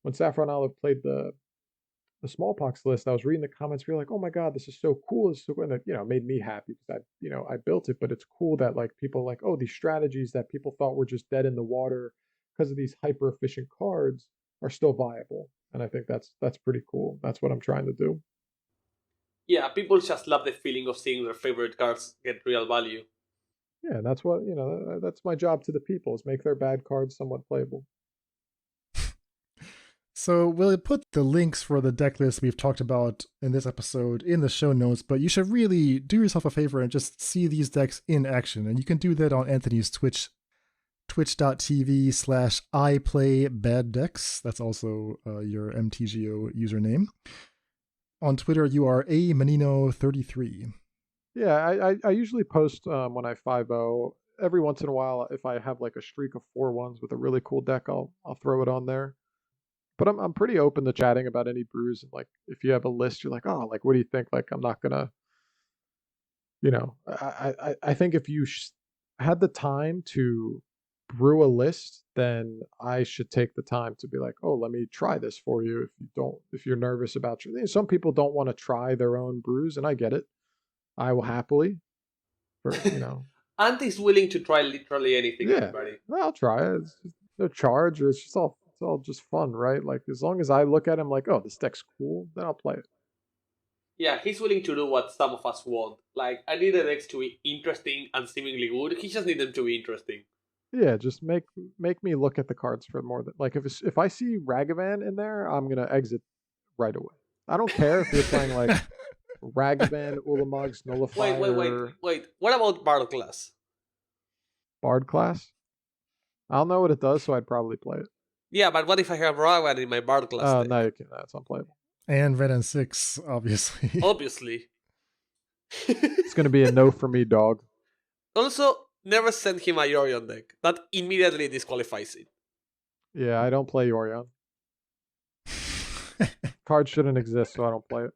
when Saffron Olive played the Smallpox list, I was reading the comments, we were like, oh my god, this is so cool, this is so good. And it made me happy because I built it. But it's cool that like people like, oh, these strategies that people thought were just dead in the water because of these hyper efficient cards are still viable. And I think that's pretty cool. That's what I'm trying to do. Yeah, people just love the feeling of seeing their favorite cards get real value. Yeah, that's what that's my job to the people, is make their bad cards somewhat playable. So we'll put the links for the deck list we've talked about in this episode in the show notes, but you should really do yourself a favor and just see these decks in action. And you can do that on Anthony's Twitch, twitch.tv/IPlayBadDecks. That's also your MTGO username. On Twitter, you are Mannino33. Yeah, I usually post when I 5-0. Every once in a while, if I have like a streak of 4-1s with a really cool deck, I'll throw it on there. But I'm pretty open to chatting about any brews. And like, if you have a list, you're like, oh, like, what do you think? Like, I'm not gonna, I think if you had the time to brew a list, then I should take the time to be like, oh, let me try this for you. If you're nervous about some people don't want to try their own brews, and I get it. I will happily, Ant is willing to try literally anything. Yeah, everybody. I'll try it. It's just no charge, or it's all just fun, right? Like, as long as I look at him like, oh, this deck's cool, then I'll play it. Yeah, he's willing to do what some of us want. Like, I need the decks to be interesting and seemingly good. He just needs them to be interesting. Yeah, just make me look at the cards for more than like, if I see Ragavan in there, I'm gonna exit right away. I don't care if you're playing like Ragavan, Ulamog's Nullifier. Wait. What about Bard class? Bard class? I don't know what it does, so I'd probably play it. Yeah, but what if I have Ragavan in my Bard class? Oh, no, you can't. That's unplayable. And Red and 6, obviously. Obviously. It's going to be a no for me, dog. Also, never send him a Yorion deck. That immediately disqualifies it. Yeah, I don't play Yorion. Card shouldn't exist, so I don't play it.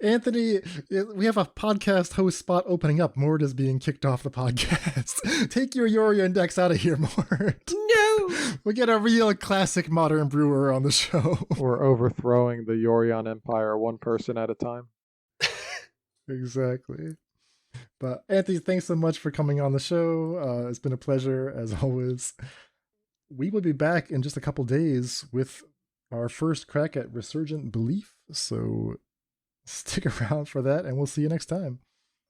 Anthony, we have a podcast host spot opening up. Mort is being kicked off the podcast. Take your Yorion decks out of here, Mort. No! We get a real classic modern brewer on the show. We're overthrowing the Yorion Empire one person at a time. Exactly. But Anthony, thanks so much for coming on the show. It's been a pleasure, as always. We will be back in just a couple days with our first crack at Resurgent Belief. So stick around for that, and we'll see you next time.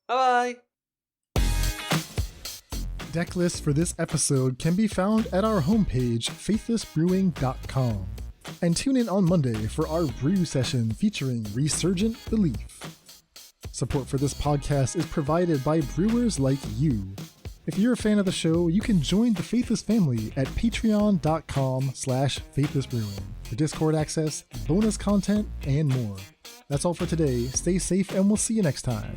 Bye-bye. Deck lists for this episode can be found at our homepage, faithlessbrewing.com. And tune in on Monday for our brew session featuring Resurgent Belief. Support for this podcast is provided by brewers like you. If you're a fan of the show, you can join the Faithless family at patreon.com/faithlessbrewing for Discord access, bonus content, and more. That's all for today. Stay safe, and we'll see you next time.